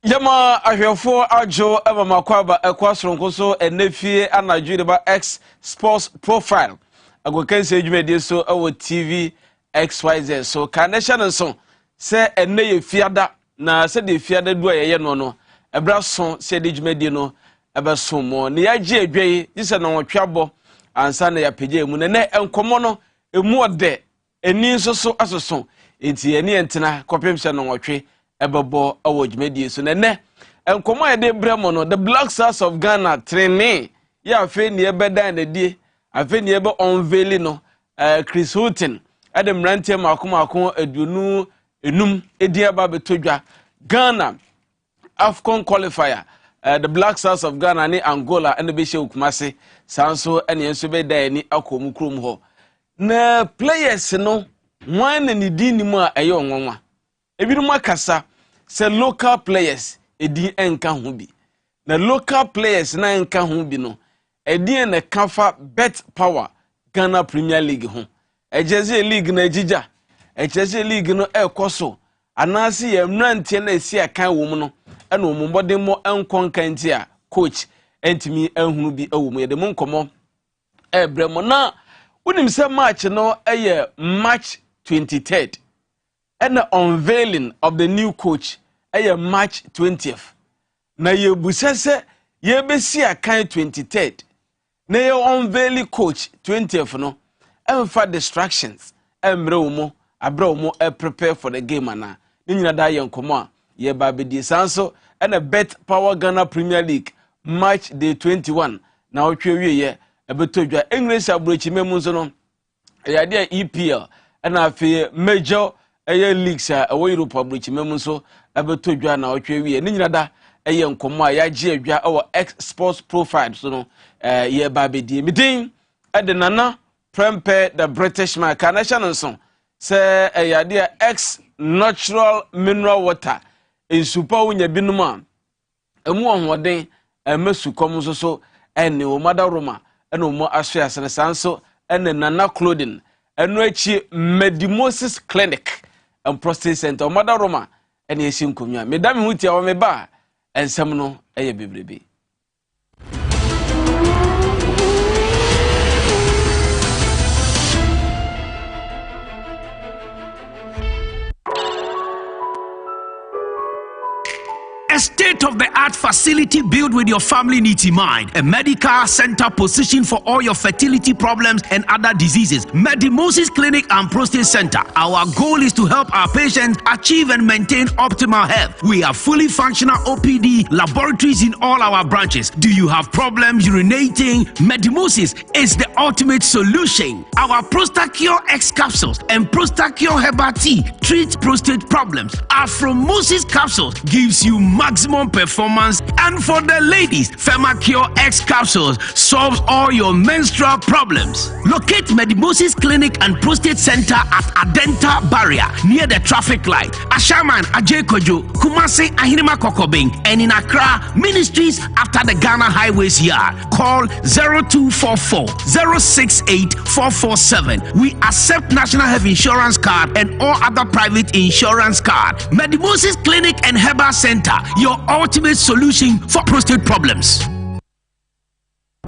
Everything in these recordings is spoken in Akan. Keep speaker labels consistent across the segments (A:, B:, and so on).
A: Yama ahwefo ajo eba makwaba ekwasronko so enefie anadwire ba X Sports Profile agokense edwumedie so ewo TV XYZ so kanehya nso se enne ye fiada na se de fiada du ayeye no ebra so se de dwumedie no ebeso mo ne yagye adwei gise na wotwabo ansa na yapegye mu ne enkomo no emu ode eni nso so asoso enti eni entena kopemse no wotwe ebebo awo dwumedie so ne enkomo yede bremo no the Black Stars of Ghana training ya afi ne ebedan na die afi ne ebe unveil no Chris Houghton Adam Rantie makoma aduonu enum edia ba betodwa Ghana AFCON qualifier the Black Stars of Ghana ni Angola ene be hye Kumase sanso ene enso be dan ni akomu krom ho na players no wan na ni din mu a eye onwanwa ebirum akasa se local players edi enka ho bi na local players na enka ho bi no edi na kafa bet power Ghana Premier League ho ejeze league na ejija ejeze league no ekoso anasi ye mrantie na esi akan wo mu no ena omumbode mo enkonkan ti a coach entimi ehunu bi ewo mu ye de monkomo ebremo na unim se match no eye March 23rd and the unveiling of the new coach eye March 20th na ye busese ye besi akan 23rd na ye unveil coach 20th no emfa distractions emre wo abra wo prepare for the game ana ni nyina da ye nkomo a ye ba bedi sanso and a bet power Ghana Premier League March day 21 na otwe wiye ebetodwa English abrochi memu nso no ya de EPL and afi major leagues a Europe abrochi memu nso ebetodwa na otwe wiye ni nyina da eye nkomo a ya gye adwa o X Sports Profile so no ye ba bedi midin ede nana Prempeh the British man kanation nso se ya de X natural mineral water ensupa wonya binum a emu ohwoden emesukom nso so ene o madaroma ene o ahwe asene sanso ene nana clothing enu achi Medimosis Clinic and Prostate Center o madaroma ene esi nkomwa medame hutia wo meba ensem no eye bebrebe.
B: A state-of-the-art facility built with your family needs in mind. A medical center positioned for all your fertility problems and other diseases. Medimosis Clinic and Prostate Center. Our goal is to help our patients achieve and maintain optimal health. We have fully functional OPD laboratories in all our branches. Do you have problems urinating? Medimosis is the ultimate solution. Our Prostacure X capsules and Prostacure Herbal Tea treat prostate problems. Our Afromosis capsules gives you maximum performance, and for the ladies, Femacure X capsules solves all your menstrual problems. Locate Medimosis Clinic and Prostate Center at Adenta Barrier near the traffic light. Agyemang Kumasi Ahirima Kokobing, and in Accra, Ministries after the Ghana Highways Yard. Call 0244 068 447. We accept National Health Insurance Card and all other private insurance card. Medimosis Clinic and Herbal Center, your ultimate solution for prostate problems.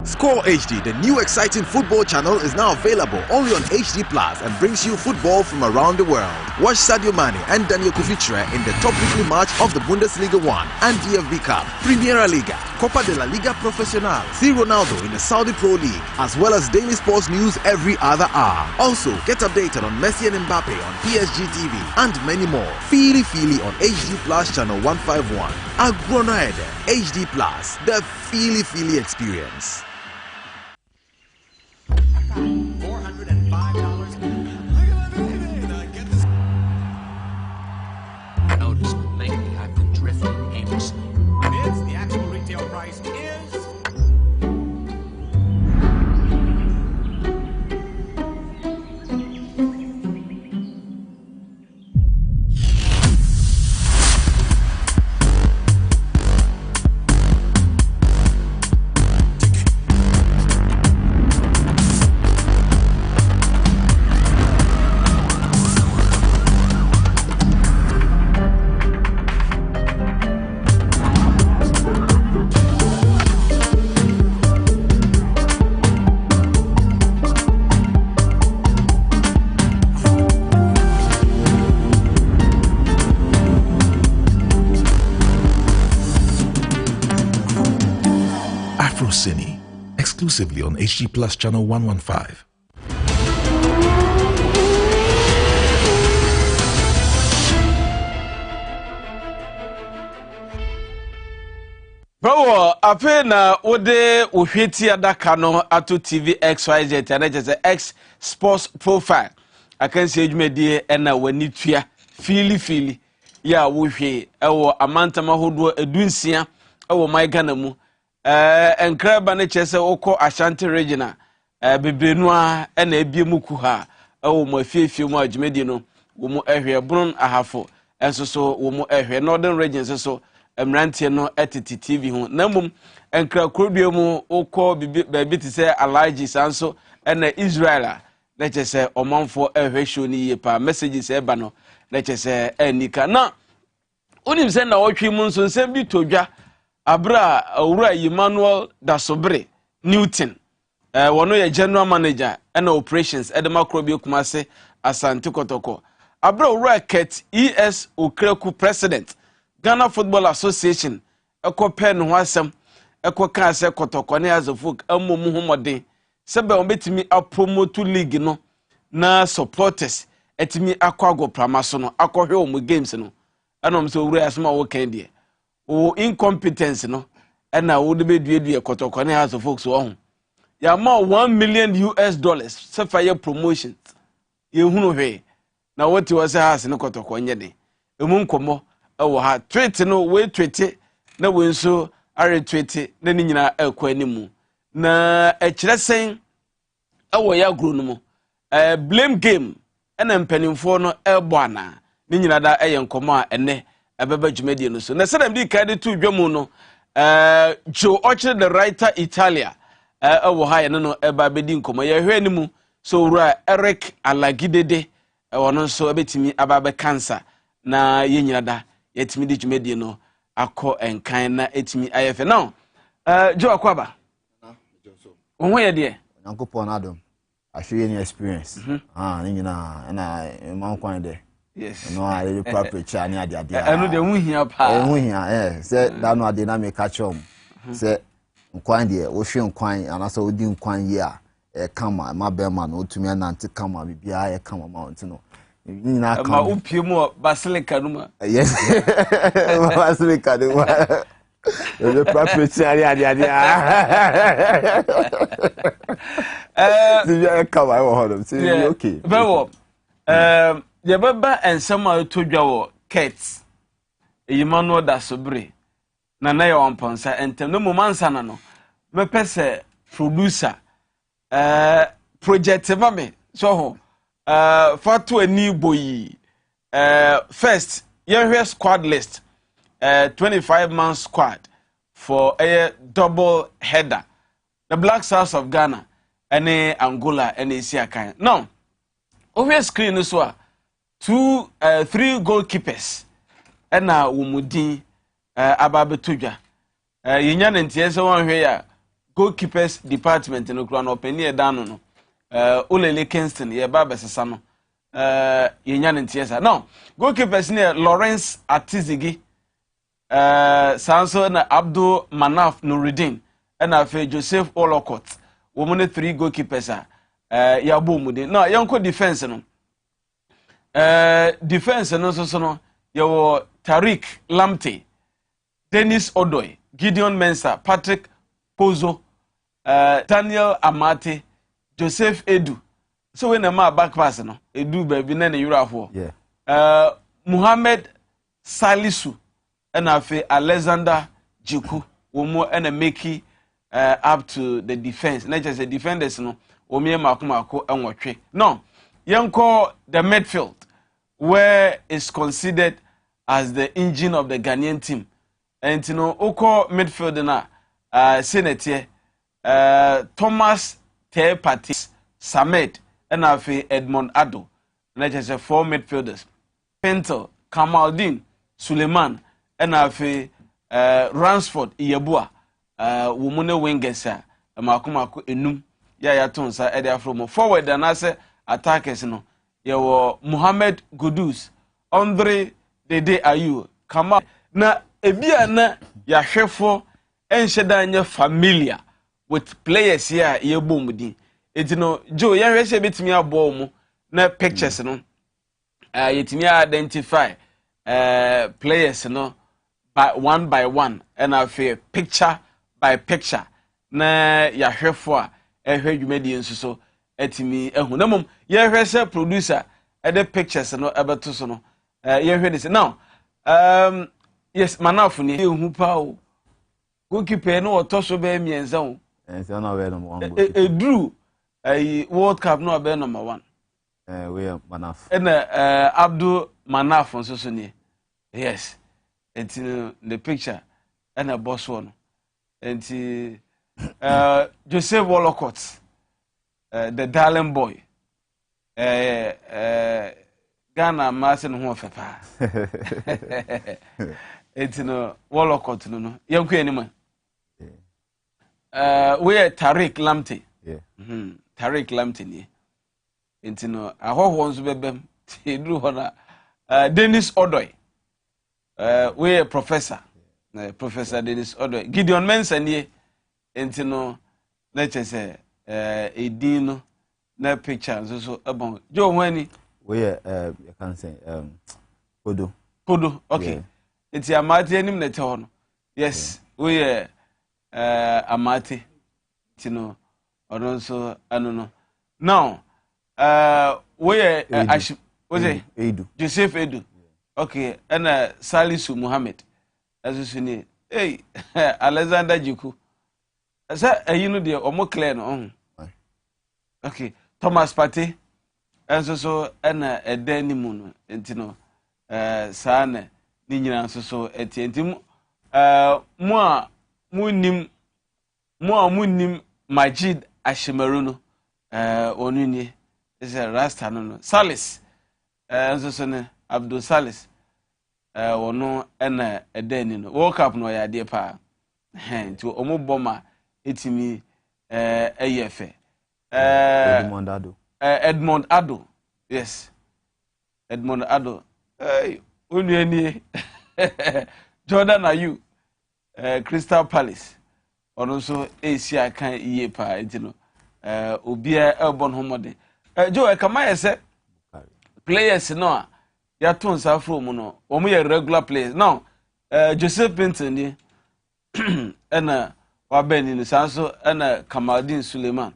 C: Score HD, the new exciting football channel, is now available only on HD Plus and brings you football from around the world. Watch Sadio Mane and Daniel Kufitre in the top weekly match of the Bundesliga 1 and DFB Cup, Primera Liga, Copa de la Liga Profesional. See Ronaldo in the Saudi Pro League, as well as daily sports news every other hour. Also, get updated on Messi and Mbappe on PSG TV and many more. Fili on HD Plus channel 151. Agronoede HD Plus, the Fili experience.
B: Notice lately I've been drifting aimlessly.
D: The actual retail price is
E: Cine, exclusively on HG Plus Channel 115.
A: Bro, apena ode uhweti adaka no ato TV XYZ and it is X Sports Profile. I can see edwumedie na wani tua fili ya wohwe ewo amantama hodo edunsia ewo my Ghana mu enkraba ne chese okọ Ashanti regional bebrenu a na ebie muku ha ewo mo afiefie mu Agyemang no wo mu ehwe bron ahafo enso wo mu ehwe Northern region so Emrantie no etiti TV ho namum enkra krodua mu okọ baabi ti se Alhaji sanso na Israel na chese omanfo ehwe show ni yepa messages eba no na chese enika na onim se na wotwe mu nso nsem bi todwa abra awura Emmanuel Dasobre Newton wono ye general manager and operations edema krobie kumase Asante Kotoko abra awura Ket ES Okreku president Ghana Football Association eko pen ho asem eko ka ase Kotoko ne azofuk amomu homode sebe obetimi apromote league no na supporters etimi akwago pramaso no akohwe o mu games no anom so wura asema wo kan die o incompetence no na wo de beduedue Kotoko ne azofuk so ho ya ma $1 million se fire promotions ye hunu hwe na woti wose has ne Kotoko nyede emu nkomo ewo ha tweet no we tweet na we nso are tweet na ni nyina akwa animu na ekiresen ewo ya gro no mu blame game ena mpanimfo no ebo ana ni nyina da eye nkomo a ene ebeba dwumedie no so na sedam di ka de tu dwamu no Joe Orchard the writer Italia ewo ha ye no eba bedi nkomo ye hwe animu so wura Eric Alagidede ewo no so ebetimi ababe cancer na ye nyina da yetimi di dwumedie no akọ enkan na etimi ayefe now Joe akwaba onwo ye de
F: Nyankopon adom ahwe ni experience ni nyina na man kwan de
A: yes
F: no I preach ani ade
A: anu de hu hia pa
F: hu hia say that no ade na me catch am say nkwan de wo hwe nkwan anasa odi nkwan yi a kama ma be ma no otumi anante kama bibia ye kama ma onti no nyina kama
A: ma upie mu basilica no ma
F: yes basilica de wa le preach ani ade si bien kama wo hodom si okay
A: bewo ye baba ensem a todwa wo Ket Emmanuel Dasobre na ye wamponsa entem no momansa na no me pese producer project mame so ho fatu ani boyi first ye hwe squad list 25-man squad for a double header the Black Stars of Ghana and Angola and Isiakan now over screen so 3 goalkeepers and na wumudi ababetudwa yinya ntie se won hwe ya goalkeepers department no kura no open e dan no Olele Kingston ye baba sesa no yinya ntie sa now goalkeepers ne Lawrence Atizigi Sanso na Abdul Manaf Nuruddin and afa Joseph Olokot woman 3 goalkeepers ya bomude now yanko defense no defense no so no yo Tariq Lamte Dennis Odoy Gideon Mensah Patrick Pozo Daniel Amate Joseph Edu so when ma back pass no Edu baby na Eurafo Muhammad Salisu and afa Alexander Jiku womo and make up to the defense not just the defenders no omie makomako enwotwe no yanko the midfield where is considered as the engine of the Ghanaian team and you know oko midfield na senator Thomas Tepatis Samed and afi Edmond Ado not just 4 midfielders Pentel Kamaldeen Suleiman and afi Ransford Iyebua womune wingers makomako enum ya tonsa ede afro forward and ase attackers no yewo Mohamed Gudus Andre Dede Ayu Kama na ebia na ya hwefo enhyeda anya familiar with players here ye boom di enti no Joe ye hwe se betimi abo mu na pictures no yetimi identify players no by one and afi picture by picture na ya hwefo a ehwe dwumadi nsuso etimi ehu na mom ye hwe se producer the pictures no ebeto so no ye hwe this now yes manafo ni ehu pa o goalkeeper no otoso be mienza o
F: so na we number 1
A: edru World Cup no be number 1
F: we manaf
A: and Abdul Manaf nso so ni yes it's the picture and a boss one and Joseph Wolcott the darling boy Ghana masin ho fepa it's no Wolcott no yanku anima we Tariq Lamptey Tariq Lamptey ni it's no ahoho nso bebem edru ho na Dennis Odoy we a professor Professor Dennis Odoy Gideon Mensah ye enti no na chese edin na picture so abon Joe Wani
F: we you can say Kodo
A: okay enti amate anim na te ho no yes we amate enti no odon so anu no now we
F: Edu
A: Joseph Edu okay and Salisu Muhammad asusuni hey Alexander Jiku asa ayinu de omo clear no okay Thomas Partey enso so na edani mu no enti no saa na ni nyina nso so enti mu a munnim Majid Ashimaru no onu ni is a rasta no Salis enso so ne Abdul Salis wono na edani no World Cup no ya de pa nti omo boma etimi eyefe Edmond Ado yes Edmond Ado onuani Jordan Ayew Crystal Palace ono so Asia kan iye pa nti no obia elbon homode Joe kama se players no ya ton sa from no omo ye regular players now Joseph Pinton ni ena wabeni ni sanso ena Kamaldeen Suleiman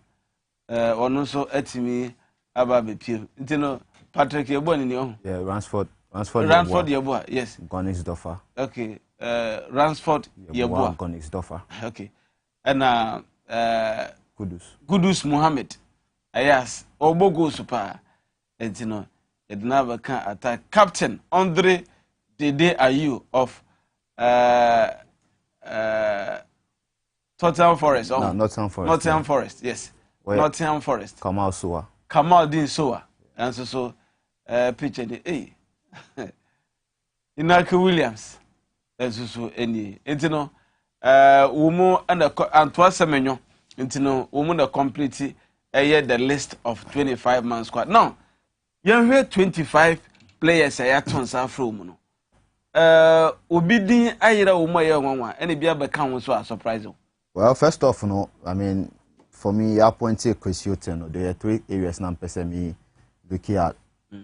A: ono so atimi aba bepie nti no Patrick Yeboni ni oh
F: yeah Ransford
A: Yeboah yes
F: Gonigsdorfer
A: okay Ransford Yeboah
F: Gonigsdorfer
A: okay ena Kudus Muhammad ayas obogo super nti no edna kan attack captain Andre Dede Ayew of Nottingham Forest Nottingham Forest yes Nottingham Forest Kamaldeen Soa and so picture the Inaki Williams and so any intino woman and Antoine Semenyo intino woman the complete the list of 25 man squad now you hear 25 players I tons from obidin ayira woman ya nwanwa and bia be kan so surprising.
F: Well, first off, no, I mean, for me, I point to Chris Hilton. There are 3 areas now me looking at.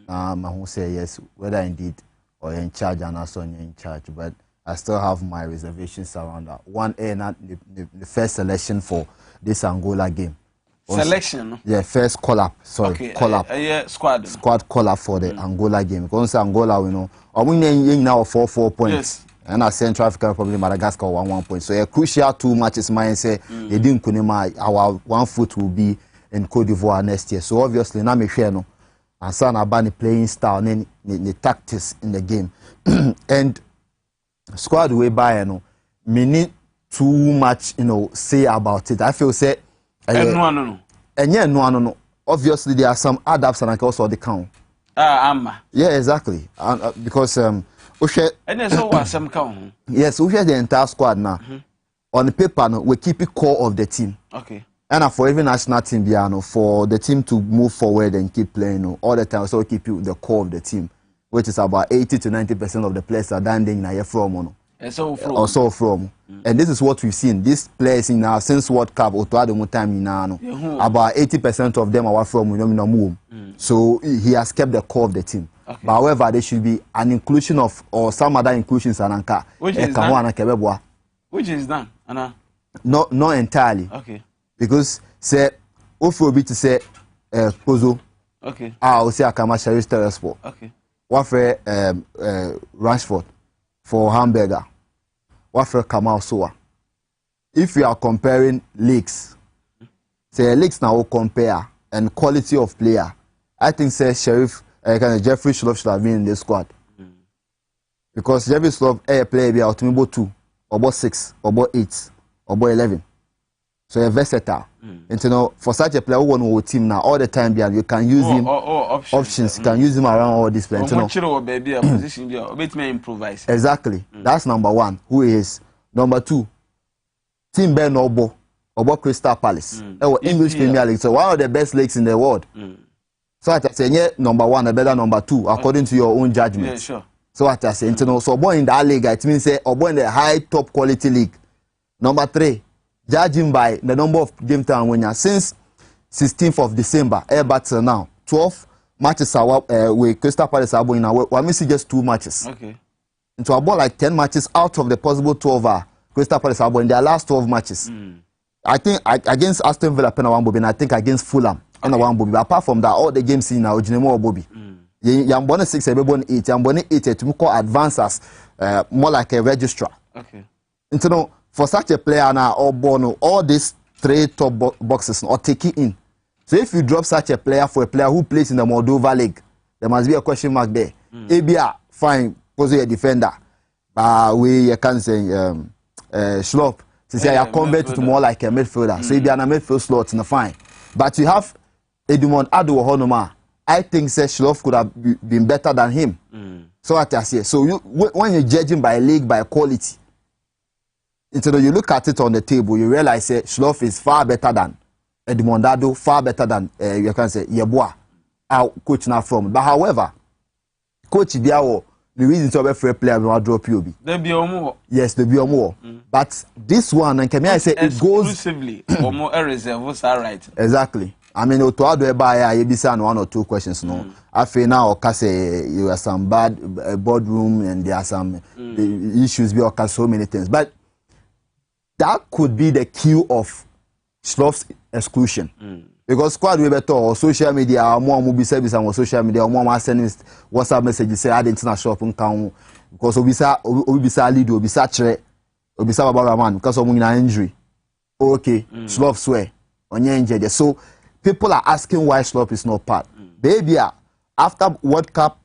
F: I won't say yes, whether indeed or in charge and also in charge, but I still have my reservations around that. One, the first selection for this Angola game.
A: Selection?
F: Yeah, first call-up. Sorry,
A: okay,
F: call-up. Squad call-up for the Angola game. Because Angola, we know, we now 4 points.
A: Yes.
F: And I Central African Republic, Madagascar 1 point. So a crucial 2 matches. Mine say they didn't kunema. Our 1 foot will be in Cote d'Ivoire next year. So obviously now me share no. And son about the playing style and the tactics in the game. And squad way by no. Me need too much say about it. I feel say.
A: No.
F: And yeah no. Obviously there are some adapts and I can also the count. Yeah, exactly. And because
A: and so was some count.
F: Yes, we share the entire squad now. On the paper, no, we keep it core of the team.
A: Okay.
F: And for every national team, for the team to move forward and keep playing all the time, so we keep you the core of the team, which is about 80 to 90% of the players are landing in a from. also from. And this is what we've seen. These players in now since World Cup or time now, about 80% of them are from So he has kept the core of the team. Okay. But however, there should be an inclusion of or some other inclusions ananka.
A: Which is done. Which is done, Anna?
F: Not entirely.
A: Okay.
F: Because say Ofobi to say Kozo.
A: Okay.
F: I say Akama Sheriff Terresport.
A: Okay.
F: What for Rashford for Hamburger. What for Kamal Soa. If we are comparing leagues, say leagues now will compare and quality of player. I think say Sheriff Jeffrey Schlupp should have been in the squad. Because Jeffrey Schlupp player be out to 2, or about 6, or about 8, or about 11. So you're versatile. And you know, for such a player who won team now all the time, you can use him options. You can use him around all this place. Exactly. That's number one. Who is number 2? Team Ben Obo Crystal Palace. English Premier League. So one of the best leagues in the world. So I say yeah, number 1, a better number 2, according to your own judgment.
A: Yeah, sure.
F: So I say, you know, so boy in that league, it means say or boy in the high top quality league. Number 3. Judging by the number of game time when since 16th of December, but now 12 matches are with Crystal Palace are going now. We missing just 2 matches.
A: Okay.
F: And so about like 10 matches out of the possible 12 Crystal Palace are in their last 12 matches. I think against Aston Villa, and I think against Fulham, and Bobby. Apart from that, all the games in now, Agyemang Bobby. You're born 6, you're born 8, you're born 8 to call advance as more like a registrar.
A: Okay.
F: And so no, for such a player now, or Bono, all these 3 top boxes or take it in. So if you drop such a player for a player who plays in the Moldova League, there must be a question mark there. ABR, fine, because you're a defender. But we can say Schlupp, to say I convert to more like a midfielder. So if you're a midfield slot, it's fine. But you have Edmond Ado Honoma. I think Schlupp could have been better than him. So what I say. So when you're judging by league, by quality, until you look at it on the table, you realize Schlupp is far better than Edmondado, far better than you can say Yeboah, our coach now from. But however, Coach Biao, the reason to have a free player will drop you. Yes, the Biomo. But this one, and can I say it goes
A: exclusively or more reserve, was all right.
F: Exactly. I mean, to add you be 1 or 2 questions. No, I feel now, say you have some bad boardroom and there are some issues because so many things, but that could be the cue of Schlupp's exclusion. Because squad we better or social media, more mobile service and social media, more sending WhatsApp messages say I didn't shop in town because Obisa lead, Obisa tre, Obisa Babaraman because of injury. Okay, Schlupp swear on your injury. So people are asking why Schlupp is not part. Baby, after World Cup,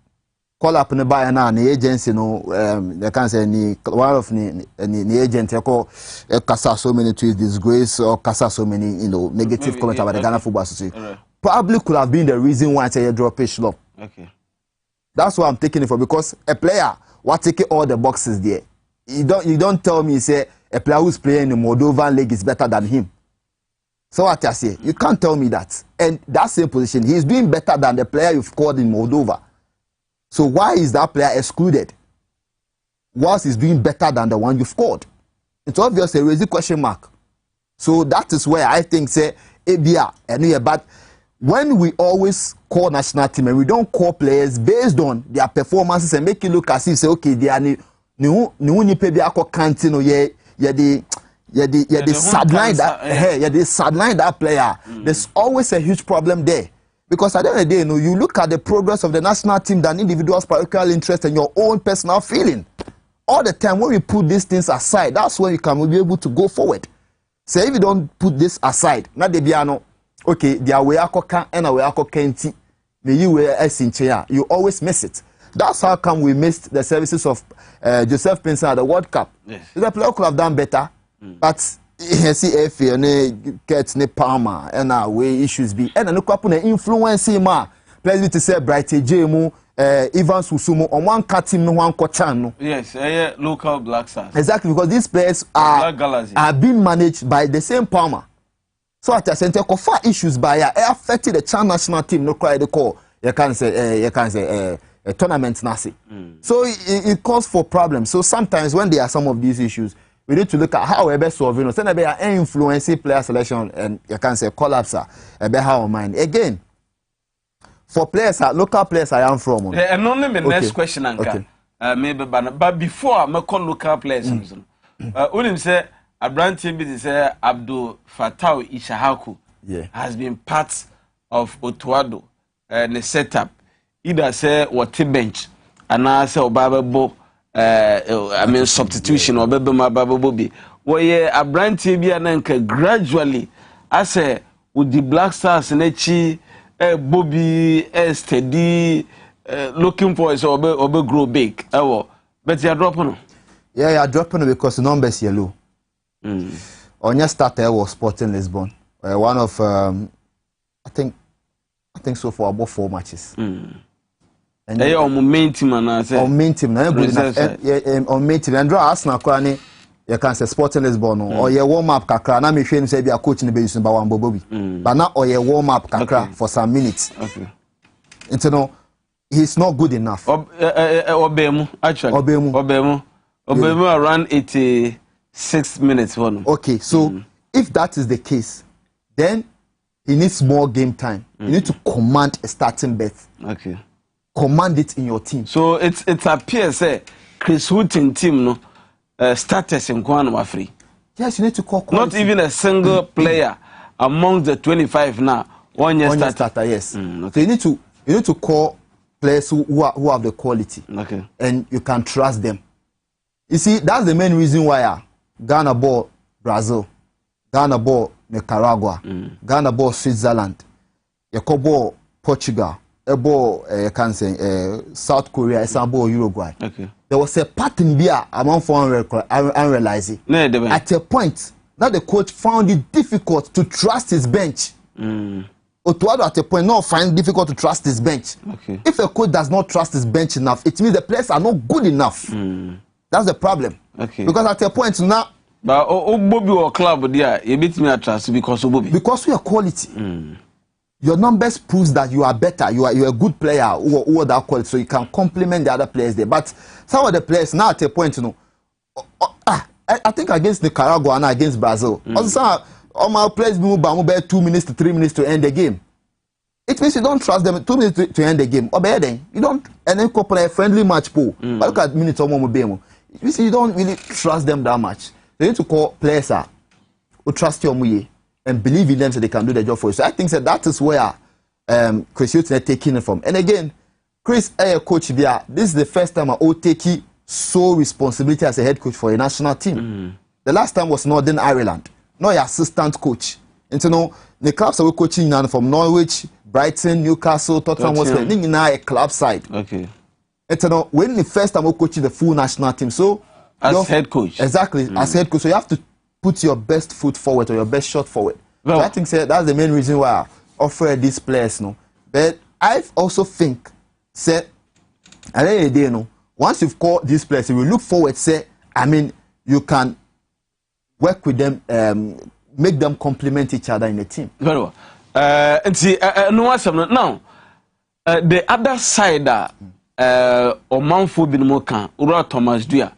F: call up in the buyer now, the agency, they can't say any one of the agent, they call Kasa so many tweets, disgrace, or Kasa so many, negative comments about the Ghana Football Association. Probably could have been the reason why I say you drop Schlupp.
A: Okay.
F: That's why I'm taking it for, because a player, what taking all the boxes there. You don't tell me, say, a player who's playing in the Moldovan league is better than him. So what I say, you can't tell me that. And that same position, he's doing better than the player you've called in Moldova. So why is that player excluded? Whilst he's doing better than the one you've called? It's obvious there is a question mark. So that is where I think say ABR and but when we always call national team and we don't call players based on their performances and make it look as if say okay they are new pay cantino the sideline that the sideline that player. There's always a huge problem there. Because at the end of the day, you look at the progress of the national team than individuals' parochial interest and your own personal feeling. All the time, when we put these things aside, that's when you can be able to go forward. So if you don't put this aside, not the piano, okay, they are way and a way kenti, you always miss it. That's how come we missed the services of Joseph Pinson at the World Cup.
A: Yes.
F: The player could have done better, but you see if you get ne Palmer and way issues be and no kwapun influence ma players to say Bright Jemu Evans Usumo on one cat team no one cochan.
A: Yes, local black stars.
F: Exactly, because these players are being managed by the same Palmer. So at the center far issues by affected the Chan national team no cry the call. You can say a tournament nasi. So it calls for problems. So sometimes when there are some of these issues, we need to look at how we best solve. You know, send a influencing player selection and you can say collapse about how mind again. For players, local players I am from.
A: And only the next question, Anka. Maybe, but before I call local players, Ulim say a brand team say Abdul Fattah Ishahaku has been part of Otuado and the setup. Either say what bench and I say Obaba I mean substitution or Bebe Mababobi. Where a brand team and gradually I say with the Black Stars and Echi Bobby steady looking for it or grow big. But you are dropping.
F: Yeah, you are dropping because the numbers yellow. On your starter was Sporting Lisbon. One of I think so for about 4 matches. And
A: they are main team and I say
F: on main team. Good enough. On main team and draw Arsenal kwani. You can say Sporting Lisbon or your warm up kakra. Na me shame say be a coach in the base by one Bobi. But now or your warm up kakra for some minutes. Okay. And you know he's not good enough.
A: Obemu actually. Obemu around 86 minutes.
F: Okay, so if that is the case, then he needs more game time. You need to command a starting berth. Okay. Command it in your team. So
A: it appears say Chris Hutton team no. Status in Kwan Wafri.
F: Yes, you need to call quality.
A: Not even a single player among the 25 now. 1 year starter.
F: Yes. Okay. So you need to call players who have the quality. Okay. And you can trust them. You see, that's the main reason why Ghana bought Brazil, Ghana bought Nicaragua, Ghana bought Switzerland, you bought Portugal, you can say South Korea, Uruguay. Okay. There was a pattern there among foreign unrealizing. At a point, now the coach found it difficult to trust his bench. Otuado at a point now find it difficult to trust his bench. Okay. If a coach does not trust his bench enough, it means the players are not good enough. That's the problem. Okay. Because at a point now,
A: but Bobby or club there, you beat me at trust because of Bobby.
F: Because we are quality. Your numbers proves that you are better. You are a good player who are that quality, so you can complement the other players there. But some of the players now at a point, you know, I think against Nicaragua and against Brazil, also all my players move by 2 minutes to 3 minutes to end the game. It means you don't trust them 2 minutes to end the game. Or better then you don't, and then couple a friendly match pool. But look at minutes or more game. You see, you don't really trust them that much. You need to call players who trust your muye and believe in them so they can do the job for you. So I think that is where Chris Hutton is taking it from. And again, Chris, coach there, this is the first time I will take sole responsibility as a head coach for a national team. The last time was Northern Ireland, not your assistant coach. And you know, the clubs that we're coaching now from Norwich, Brighton, Newcastle, Tottenham was playing now a club side. Okay. And you know, when the first time we're coaching the full national team, so
A: as head coach.
F: Exactly, as head coach. So you have to put your best foot forward or your best shot forward. Well, so I think that's the main reason why I offer these players, no. But I also think, say, at the end of the day, no, once you've called these players, you will look forward, say, I mean, you can work with them, make them complement each other in the team.
A: Very well. And see, no one said now. The other side, Omanfo Binmokan, Ura Thomas Dua,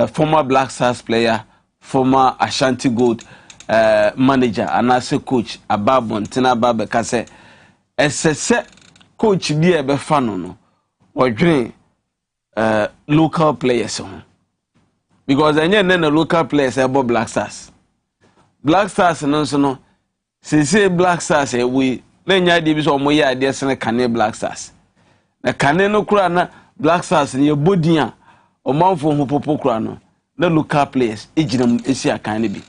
A: former Black Stars player, former Ashanti Gold manager, and as a coach, Ababon, Tina Babe Kase, as a coach be a befano, or dream local players. Because I know the local players about Black Stars. Black Stars, no, say Black Stars, we then ya dibis or moya ideas and a cane Black Stars. The cane no crana, Black Stars in your body, or mouth for Hopopo crano, the local players, each of them is here can be.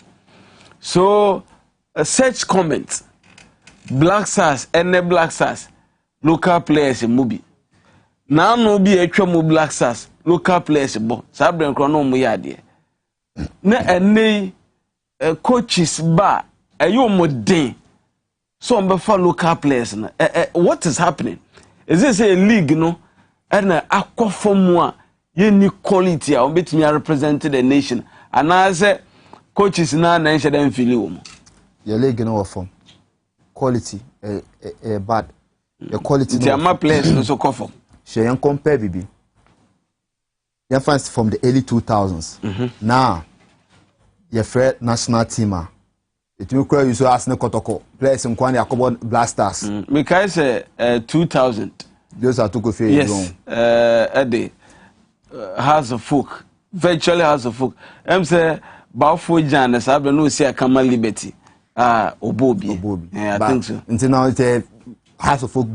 A: So, such comments, Black Stars and the Black Stars, local players in movie. Now no be a chum Black Stars, local players in bo, Sabran Chrono moya dear. Na and coaches bar, a you modern. So I'm before local players. What is happening? Is this a league, no? And aqua formula, you need quality. I'll bet me I represented the nation. And I say, coaches now, and should them feel you.
F: Your league no form. Quality, bad. Your quality.
A: My players no so conform.
F: she compare bibi. You find from the early 2000s. Now, your friend national team. It will cry you so as no kotoko. Players in Kwani Akobo Blasters.
A: Because 2000.
F: Those are two fair.
A: Yes. Eddie. House of Folk. Virtually House of Folk. I'm say Bafo Janes. I don't know say Kama Liberty. Obobi. Yeah, I think so. Until
F: now, it's a House of Folk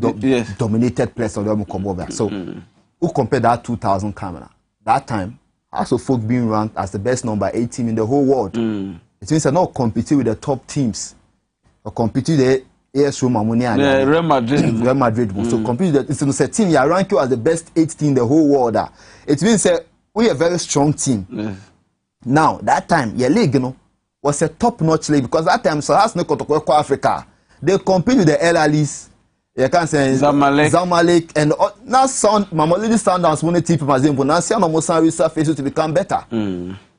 F: dominated place on the Mukoboba. So, who compare that 2000 camera? That time, House of Folk being ranked as the best number 8 team in the whole world. It means they're not competing with the top teams. Or competing with the AS Roma,
A: Real Madrid.
F: Real Madrid. So compete with it's a team you rank you as the best 8 team in the whole world. It means we are a very strong team. Now, that time, your league, you know, was a top-notch league because that time, so that's not Africa. They compete with the LLEs. You can say Zamalek and now Mamelodi Sundowns won a team from Azimbo. Now, see, no more surface to become better.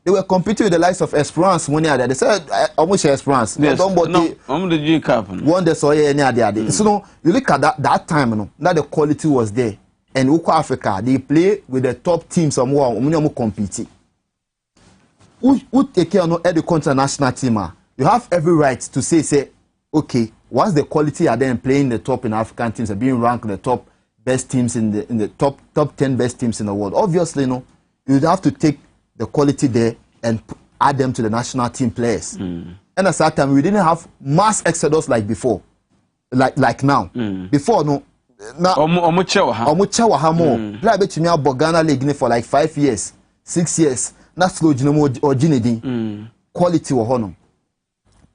F: They were competing with the likes of Esperance when they they said almost Esperance.
A: Yes. The G Cup.
F: One they saw any other. So no, you look at that time, no, that the quality was there. And Uko Africa, they play with the top teams or more competing. Who take care of the country national team? You have every right to say, okay, once the quality are then playing the top in African teams, are being ranked the top best teams in the top 10 best teams in the world. Obviously, no, you have to take the quality there and add them to the national team players. And at that time, we didn't have mass exodus like before, like now. Before, no. Now, Omuchewa more. Play bet me about Ghana League for like 5 years, 6 years. Not slow, you know, or Ginedy. Quality or honor.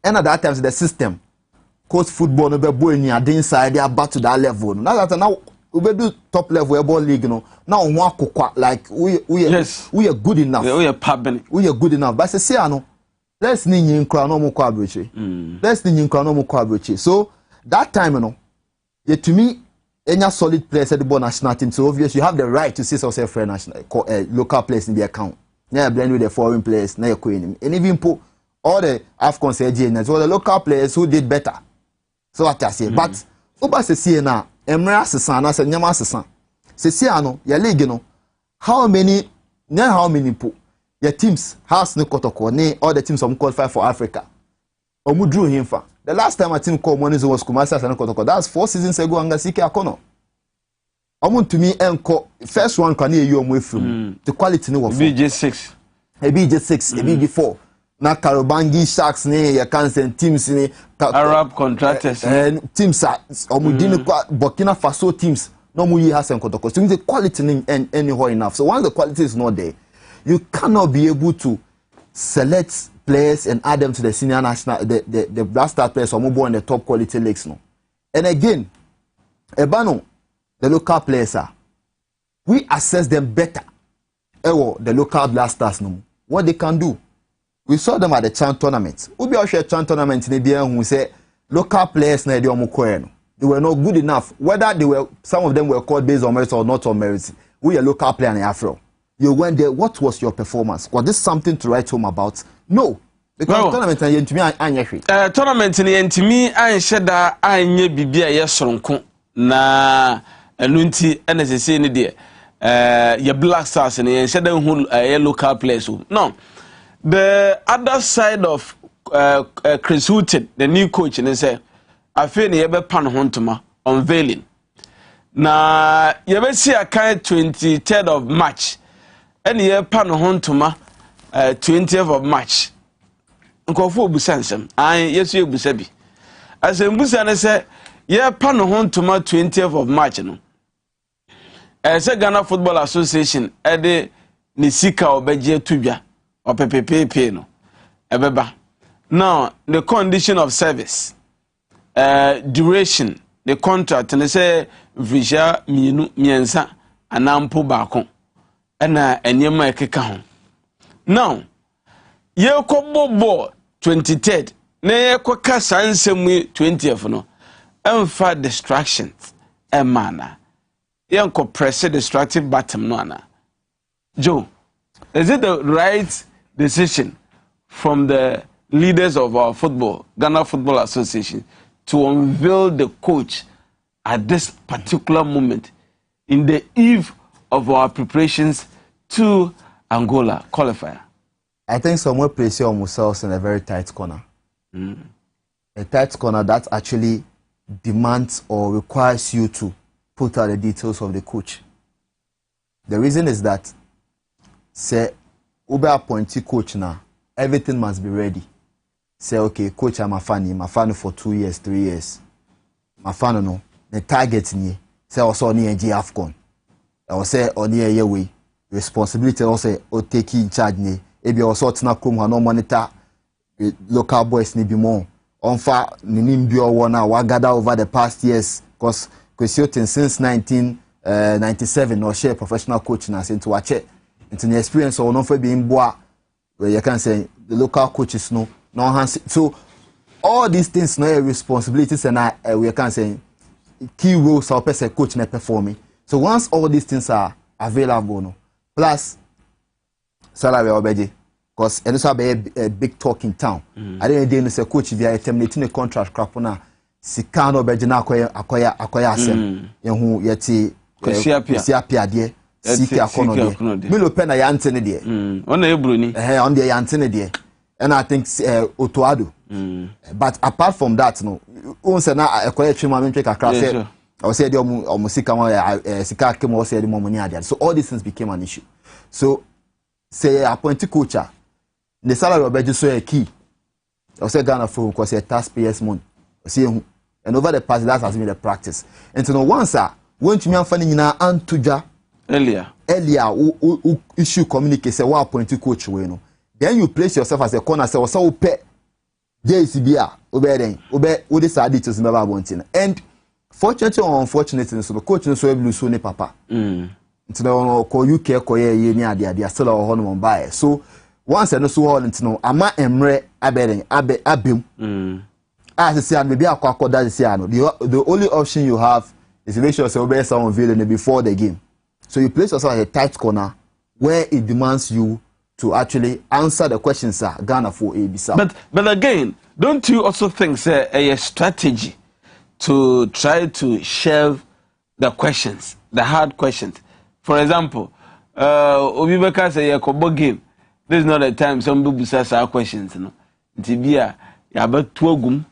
F: And at that time, the system, coach football, no be boy near the inside, they are back to that level. Now we do top level ball league, you know. Now like we are good enough.
A: We are pubbing.
F: We are good enough. But say no. Let's need in crown no kwabriche. Let's need in crown no kwabriche. So that time, you know, yeah, to me, any solid players at the ball national team. So obviously you have the right to see yourself for a national local players in the account. Now blend with the foreign players, now you're queen. And even put all the AFCON CGNs, all the local players who did better. So what I say. But Oba say now, Emra Sasana said Nyama Sasan. Sesiano, your league, you know, how many your teams has no kotoko, all the teams some qualify for Africa. Omu drew him for. The last time a team called Monizo was Kumasi and Kotoko. That's 4 seasons ago, and Gasiki Akono. Omu to me, enko first one can hear you away from the quality no
A: BJ6.
F: A BJ6, a BJ4. Na Karobangi Sharks, you can send teams in
A: Arab contractors
F: and teams Omudino Burkina Faso teams. No more has and Kotoko. So the quality anywhere enough. So once the quality is not there, you cannot be able to select players and add them to the senior national, the blaster players or move on the top quality leagues. No. And again, Ebano, the local players we assess them better. The local blasters no. What they can do. We saw them at the Chan tournament. We be also Chan tournament in the who say local players na they were not good enough. Whether some of them were called based on merit or not on merit. We a local player in Afro. You went there. What was your performance? Was this something to write home about? No. Because tournament and to me I
A: tournament and to me I said that I nye bibia yesronko na enunti NSC ni there. Your Black Stars and you said that local players. No. The other side of Chris Houghton, the new coach, and he said, I feel you have pan hontoma unveiling. Na you ever see a kind 23rd of March, and you have pan hontoma 20th of March. Nkofo busansem, yes you busabi. As a busan say, you have pan hontoma 20th of March, no. As a Ghana Football Association, Ede Nisika obeje tubia. Or PPP no ebeba. Now the condition of service, duration, the contract, and they say vija miensa anampo bako ena enyema ekeka ho. Now ye kobobo 23rd na ye koka sansemu 20th no emfa distractions emana ye nko press destructive button no ana. Joe, is it the right decision from the leaders of our football, Ghana Football Association, to unveil the coach at this particular moment? in the eve of our preparations to Angola qualifier?
F: I think someone place themselves in a very tight corner. A tight corner that actually demands or requires you to put out the details of the coach. The reason is that, say, Ube appointee coach now, everything must be ready. Say, okay, coach, I'm a fan for 2 years, 3 years. My fan no, the target ni. Say also ni NG AFCON. I will say on the way responsibility also o take in charge ni. Ebi also tina krom ha no monitor local boys ni bi more. Onfa nimbio wona wa gather over the past years because Kwesio since 1997 no share professional coach na into watch into the experience or no for being boa where you can say the local coaches no hands. So all these things no responsibilities and we can say key roles our person coach na performing. So once all these things are available no plus salary obeje because and also be a big talk in town. I didn't dey no say coach via terminating the contract crap na sika no obeje na akoya asem yehu yeti kwesiapia de sika akono de milo pena ya ante ne de
A: ona ebroni
F: on de ya ante ne de and I think Otoado. But apart from that no on say na akoya twema mentwe kakra say I was say the omusika sika kemo say the money ade. So all these things became an issue. So say appointee coach the salary obeje so a key. I say Ghana for because a taxpayers money. See and over the past that has been the practice. And so no once when to me amfani nyina antuja
A: earlier
F: who issue communicate say what appointee coach we no. Then you place yourself as a corner say so pay JCB obeden obe this details never wanting. And fortunately or unfortunately so the coach no so able so ne papa. Nti no ko UK ko ye ni ade still ho no buy. So once no so all nti no ama emre abem as say and maybe akwa that say no the only option you have is to make sure so be someone villain before the game. So you place yourself at a tight corner where it demands you to actually answer the questions Ghana for ABC.
A: But again, don't you also think say a strategy to try to shelve the questions, the hard questions? For example, Obibeka say a Kobo game. This is not the time some people say our questions, no. Tibia ya about twogum.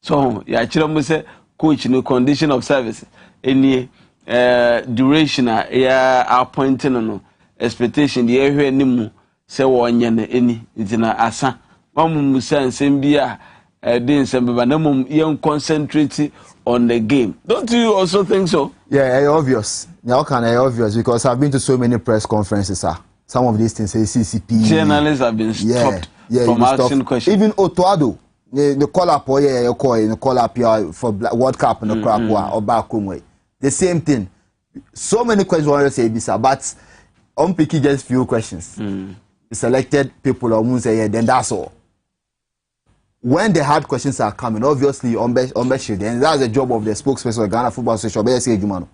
A: So ya chiro say coach no condition of service. Any duration ya appointing no expectation the ehwe nimu say wonya na eni ntina asa. Mamu musa nsem bia dey nsem baba na mum yen concentrate on the game. Don't you also think so?
F: Yeah, obvious. Yeah, obvious because I've been to so many press conferences. Some of these things say CCP.
A: Journalists have been stopped from asking questions.
F: Even Otoado, the call up the call up here for World Cup and the crap or back home way. The same thing. So many questions want to say bisa, but on picky just few questions. The selected people or say then that's all. When the hard questions are coming, obviously on Beshir, and that's the job of the spokesperson of Ghana Football Association.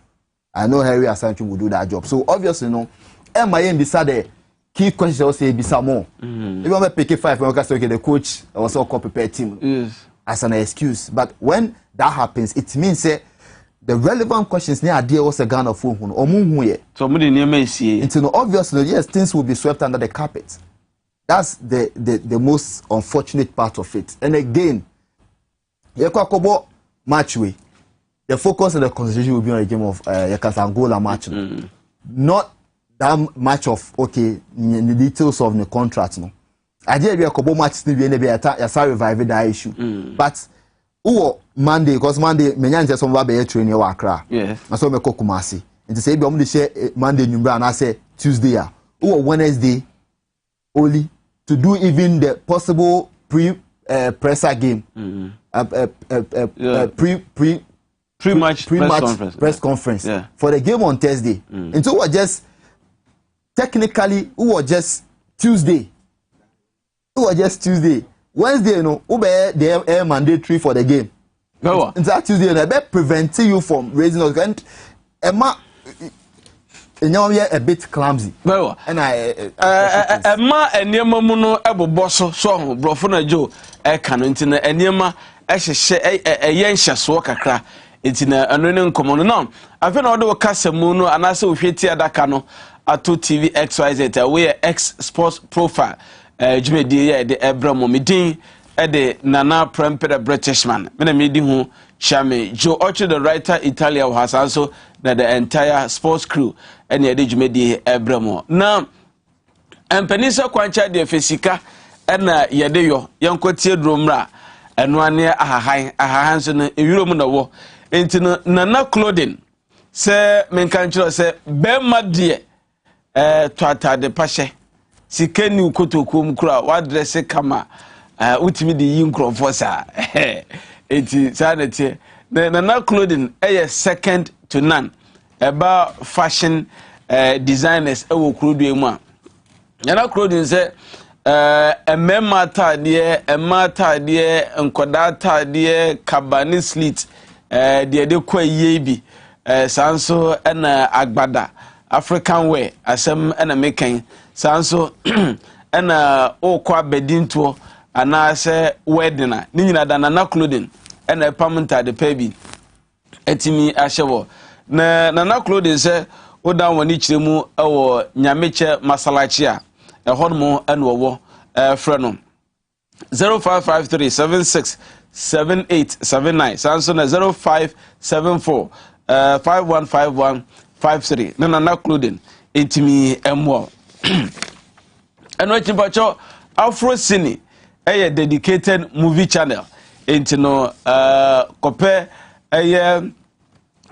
F: I know Harry Asanchu will do that job. So obviously, no, MIM beside the key questions also say bisa more. If you want to pick 5, the coach also call prepare team as an excuse. But when that happens, it means the relevant questions near idea was a Ghana phone or moon.
A: So
F: obviously, yes, things will be swept under the carpet. That's the most unfortunate part of it. And again, the match way, the focus and the concentration will be on a game of Angola match. Not that much of the details of the contract. No, I did be a couple matches to be able to revive that issue. But Monday, because Monday, many just some baby training in Accra.
A: Yes.
F: I saw me go Kumasi. And to say, be share Monday, and I say Tuesday. Wednesday, only. To do even the possible presser game,
A: pre-match
F: press conference for the game on Thursday. And so we just technically we were just Tuesday. Wednesday, you know, they are mandatory for the game. And that Tuesday, they be preventing you from raising us. And Emma. And now we are a bit clumsy.
A: Well,
F: and
A: ma eniema mu no ebobo so brofo na jo e kan ntina eniema ehye ehye nhyeso kakra na anonin komo no afi na odo kasa mu no anase ohweti adaka no ato TV XYZ we X Sports Profile jumedi ye de Abramo medin de Nana Prempeh the Britishman me na medi hu Chame Joe Ocho the writer Italia has also the entire sports crew and ye de jumedi Abramo na empenisa kwancha de fesika na ye de yo yankotie dromra eno ane ahahan so no ewuro mu na wo enti no Nana clothing se menkanchiro se bema de twata de pashe sikeni ukotokum kura wa dress kama utimi de yinkrofo sa enti sanete Nana clothing second to none about fashion designers ewo kurodu emu a Nana clothing se emema tade enkoda tade kabani slit de kwa yebi sanso na agbada African wear asem na meken sanso na okwa bedinto anase wedding na nyina da Nana clothing na pamenta de pebi etimi ahyewo na Nana clothing se odan woni kiremu ewo nyameche masalachi a ehonmo na wo freno 0553767879 sanso na 0574 515153 Nana clothing etimi emwo eno chimpacho Afro Cine dedicated movie channel entino kope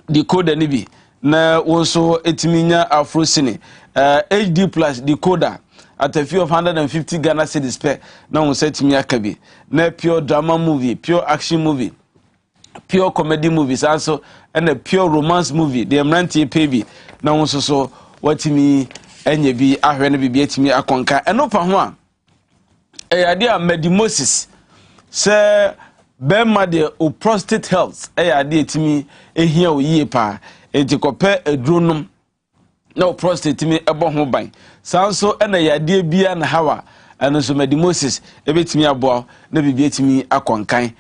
A: decoder ni bi na wonso etiminya Afro Cine HD plus decoder at a fee of 150 Ghana cedis per na wonso etimi akabi na pure drama movie, pure action movie, pure comedy movies also and a pure romance movie the Emranti Pebi na wonso so watimi enye bi ahwe na bibi etimi akonka eno pa ho a ade a medimosis se bema de o prostate health ade etimi ehia oyie pa enti kope edronum na o prostate mi ebo ho ban sanso na yade bia na hawa eno so medimosis ebetimi abo na bibi etimi akonkan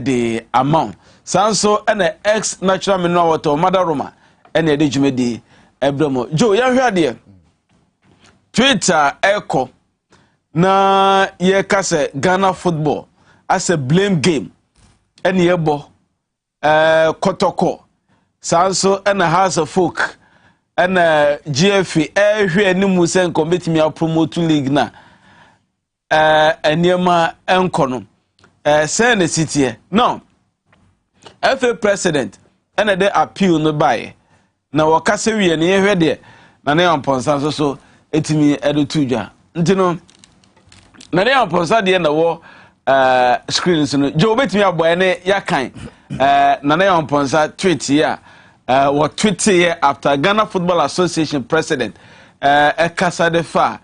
A: de amount sanso na X natural mineral water madaroma na de dwumedi Abramo Joe ya hwa de Twitter echo na ye kase Ghana football as a blame game ene yebo kotoko sanso na house of folk na GFA hwe animu sen competimi a promote league na eniema enkono say na city no FA president ene de appeal no bae na wakase wie ne hwe de na ne amponsa so etimi edotudwa ntino na ne amponsa de na wo screen so no jo betimi aboye ne yakan na ne amponsa tweet ya what tweet here after Ghana Football Association president ekasa de fa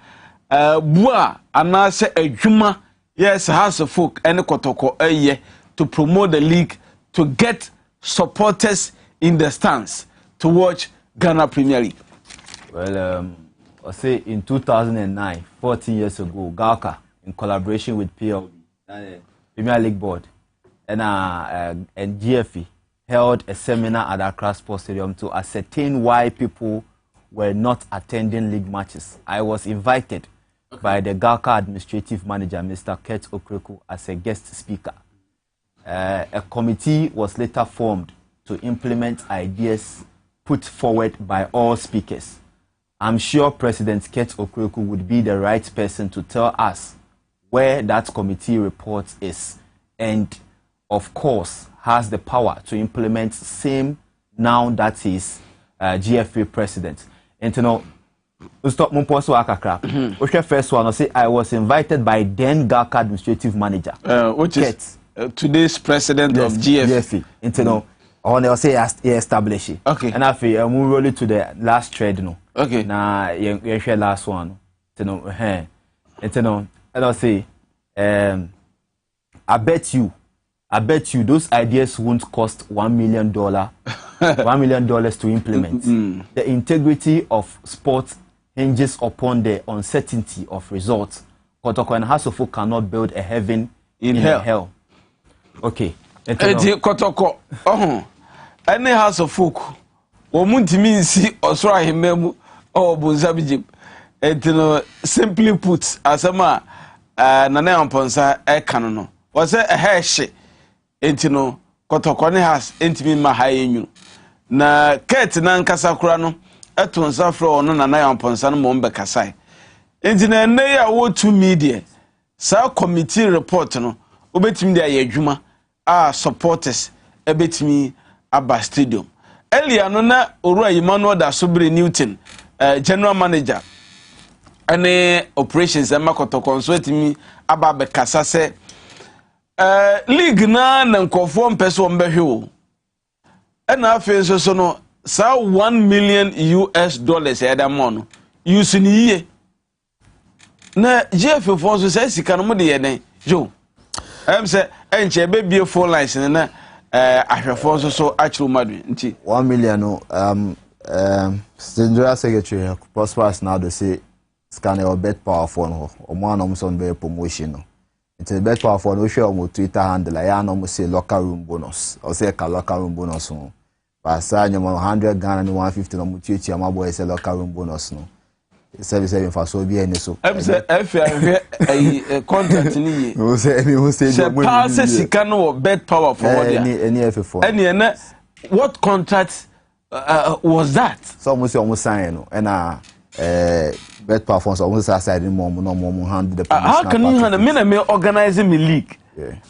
A: bua anase adwuma yes house of folk ene kotoko to promote the league to get supporters in the stands to watch Ghana Premier League.
F: Well, I say in 2009, 14 years ago, GALCA, in collaboration with PLB, Premier League Board, and GFE, held a seminar at Accra Sports Stadium to ascertain why people were not attending league matches. I was invited by the GALCA administrative manager, Mr. Kurt Okreku, as a guest speaker. A committee was later formed to implement ideas put forward by all speakers. I'm sure President Kurt Okreku would be the right person to tell us where that committee report is and, of course, has the power to implement same now that is GFA president. And you know, stop Mumposo Akakra. Okay, first one, I say I was invited by then GALCA administrative manager.
A: Which is today's president of GFA.
F: And you know, I want to say establish it.
A: Okay.
F: And I feel we roll it to the last thread, no.
A: Okay.
F: Now, you share last one. You know, and you know, and I say, I bet you those ideas won't cost $1 million. $1 million to implement. The integrity of sports hinges upon the uncertainty of results. Kotoko and Hasofo cannot build a heaven in hell. Okay.
A: Kotoko. any house of folk womuntimi nsi osoro ahememu o bonzabijim etino simply put asema nana amponsa e kan no wo se ehehye etino kotokone house entimi ma ha enyu na Kate na nkasa kura no etonsa fro ono nana amponsa no mo mbe kasai entina ne ya wo to media sa committee report no obetimi dia ye adwuma supporters ebetimi aba stadium earlier no na oru Agyemang da Sobre Newton general manager ane operations emakotokon so etimi aba be kasa se league na nkofo mpeso mbehwe o ena afi so no sa $1 million ya da mo no use ni ye na GF for so say sika no mo de ye den jo say enche be bie phone lines na ahwefo so achiro madu nti
F: 1 million no General Secretary Prosperous now they say scan your bet power phone ho omo anom so be promotion no it's bet power phone no share on Twitter handle ya no say locker room bonus or say ka locker room bonus no pasa nyoma 100 Ghana and 150 no mutuchi amaboy say locker room bonus no service for so be any so
A: contract ni ye
F: who say
A: pass sika no bet power for
F: any F4
A: any what contract was that
F: almost sign no and bet performance almost aside more no hand the
A: how can you handle me organizing me league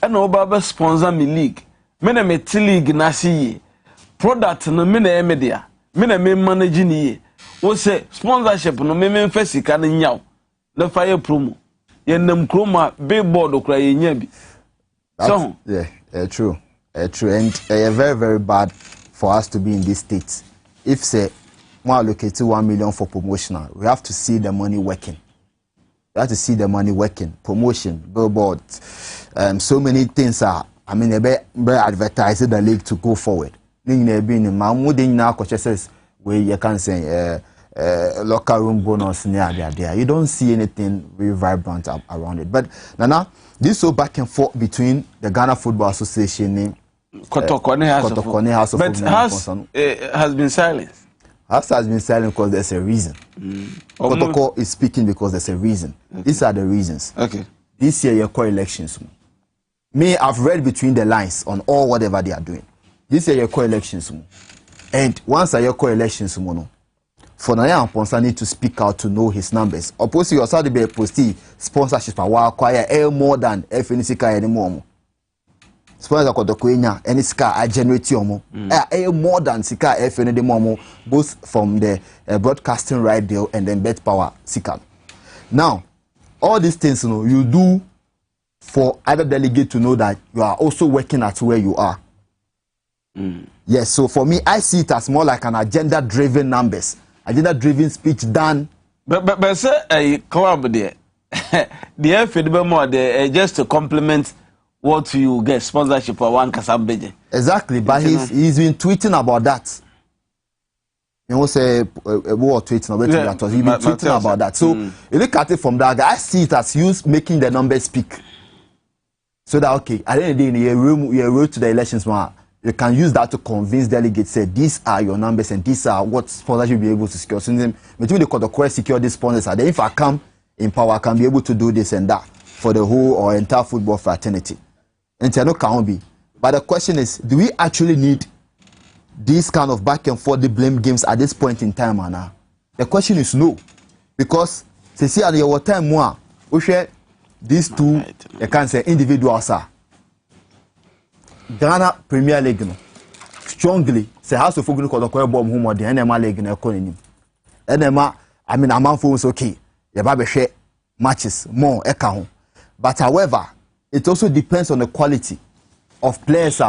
A: and oba sponsor me league me na me league na see product no me na media me na me manage ni wo say sponsorship no me fasika na nyaw na fire promo ye nam kroma billboard okra ye nya bi so
F: true and very very bad for us to be in this state. If say we allocate $1 million for promotional, we have to see the money working. We have to see the money working. Promotion, billboard, so many things are. I mean, they be advertising the league to go forward. Where you can say locker room bonus near there. You don't see anything very vibrant around it. But Nana, this so back and forth between the Ghana Football Association.
A: Kotokone House of has been silent.
F: House has been silent because there's a reason. Kotoko is speaking because there's a reason. Okay. These are the reasons.
A: Okay.
F: This year, your co-elections. Me, I've read between the lines on all whatever they are doing. This year, your co-elections. And once your co-elections, for Naya Ponsa need to speak out to know his numbers. Opposite your side be posti sponsorship for acquire more than FNCK anymore. Sponsor Kotokoenya any sika I generate more than sika FN de momo both from the broadcasting right there and then bet power sika. Now all these things you do for other delegate to know that you are also working at where you are. Yes, so for me I see it as more like an agenda driven numbers, agenda driven speech done.
A: But say a club there the FN more there just to complement what you get sponsorship for one Kasambeje. Exactly,
F: but he's been tweeting about that. You know, say what tweeting about that. He's been tweeting about that. So you look at it from that guy. I see it as you making the numbers speak. So that okay, at the end of the day, you road to the elections, man. You can use that to convince delegates. Say these are your numbers and these are what sponsors you'll be able to secure. So then, between the Kotoko secure these sponsors, and then if I come in power, I can be able to do this and that for the whole or entire football fraternity. And no can't be. But the question is, do we actually need these kind of back and forth blame games at this point in time, Anna? The question is no. Because see at your time more, we share these two you can say individuals are. Ghana Premier League no strongly say House of Football called the bomb home or the NMA League na economy. NMA, I mean a man for okay, you have share matches more eka. But however, it also depends on the quality of players.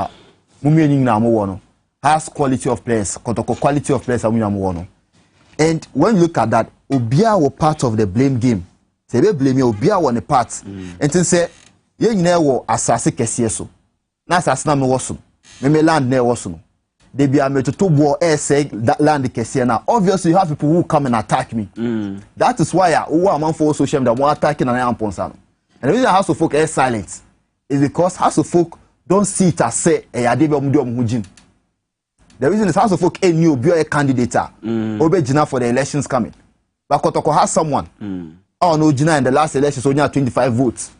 F: Has quality of players, quality of players. And when you look at that, Obia were part of the blame game. Say they blame you, Obia won a part. And to say, you know, assassin kesieso. Na assassin me wasu. Me land ne wasu. They be a to war air say that land kesie now. Obviously, you have people who come and attack me. That is why I man for social media more attacking and I am ponsano. And the reason House of Folk is silent is because House of Folk don't see it as say a The reason is House of Folk a new be a candidate. Obe Jina for the elections coming. But Kotoko has someone. Oh no, Jina in the last elections only had 25 votes.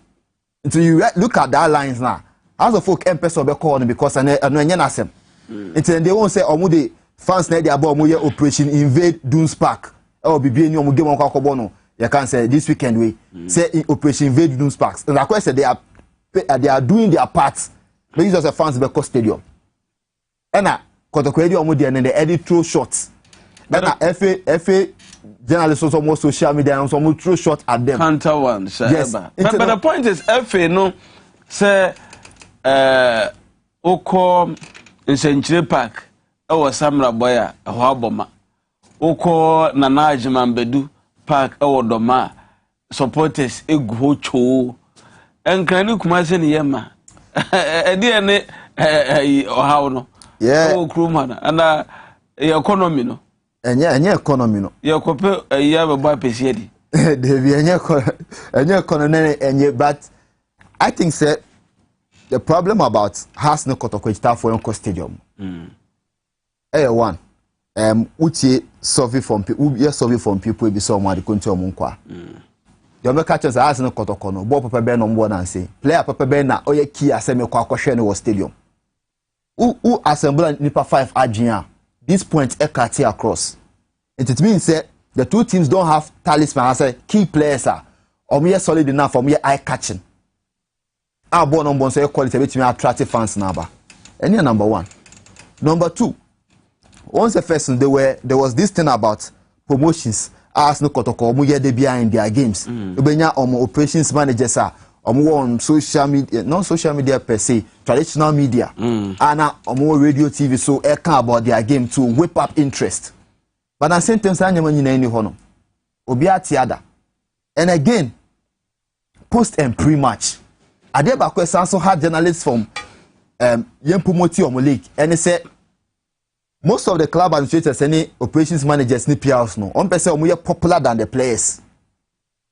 F: Until you look at that lines now. House of Folk person be called because I know them. Until they won't say omude fans na dey about omuye operation invade Dunes Park. Oh be any omu game on Kwakobono. You can say this weekend we say operation invade Dunes Park. And the question they are doing their parts. They use as a fans be stadium. And Kotoko edi omu dey and they edit throw shots. And FA journalists also more social media and some throw shot at them.
A: Counter one,
F: yes.
A: But the point is, FA no say Oko in Century Park. Our Samra Boya, a Waboma. Oko Nana Agyemang Park, our Doma supporters a gocho. And can you come as any yama? A DNA or how no? Yeah, crewman and economy no. And
F: economy no.
A: Your copy a year of boy Pesiedi.
F: There be any economy and but I think that the problem about has no Kotoko staff for your stadium. One, uchi survey from people, people be someone the country munkwa. You make catches as no Kotoko no, ball paper ben on one and say, player paper ben na oye key assemble kwa kwashene stadium. Who assemble nipa 5 Agyemang. This point ekati across. It means that the two teams don't have talisman as key players are or solid enough for me eye catching. Our born on one say quality which me attractive fans number. And here number 1. Number 2. Once the first there was this thing about promotions as no Kotoko omu ye dey behind their games. Ubenya operations managers are on social media, not social media per se, traditional media. And omu radio TV so care about their game to whip up interest. But at the same time Agyemang nyina ni hono. Obi atiada. And again, post and pre-match. Adeba also had journalists from Yempumoti Omo League and they said most of the club administrators any operations managers ni PRs no. On person more popular than the players,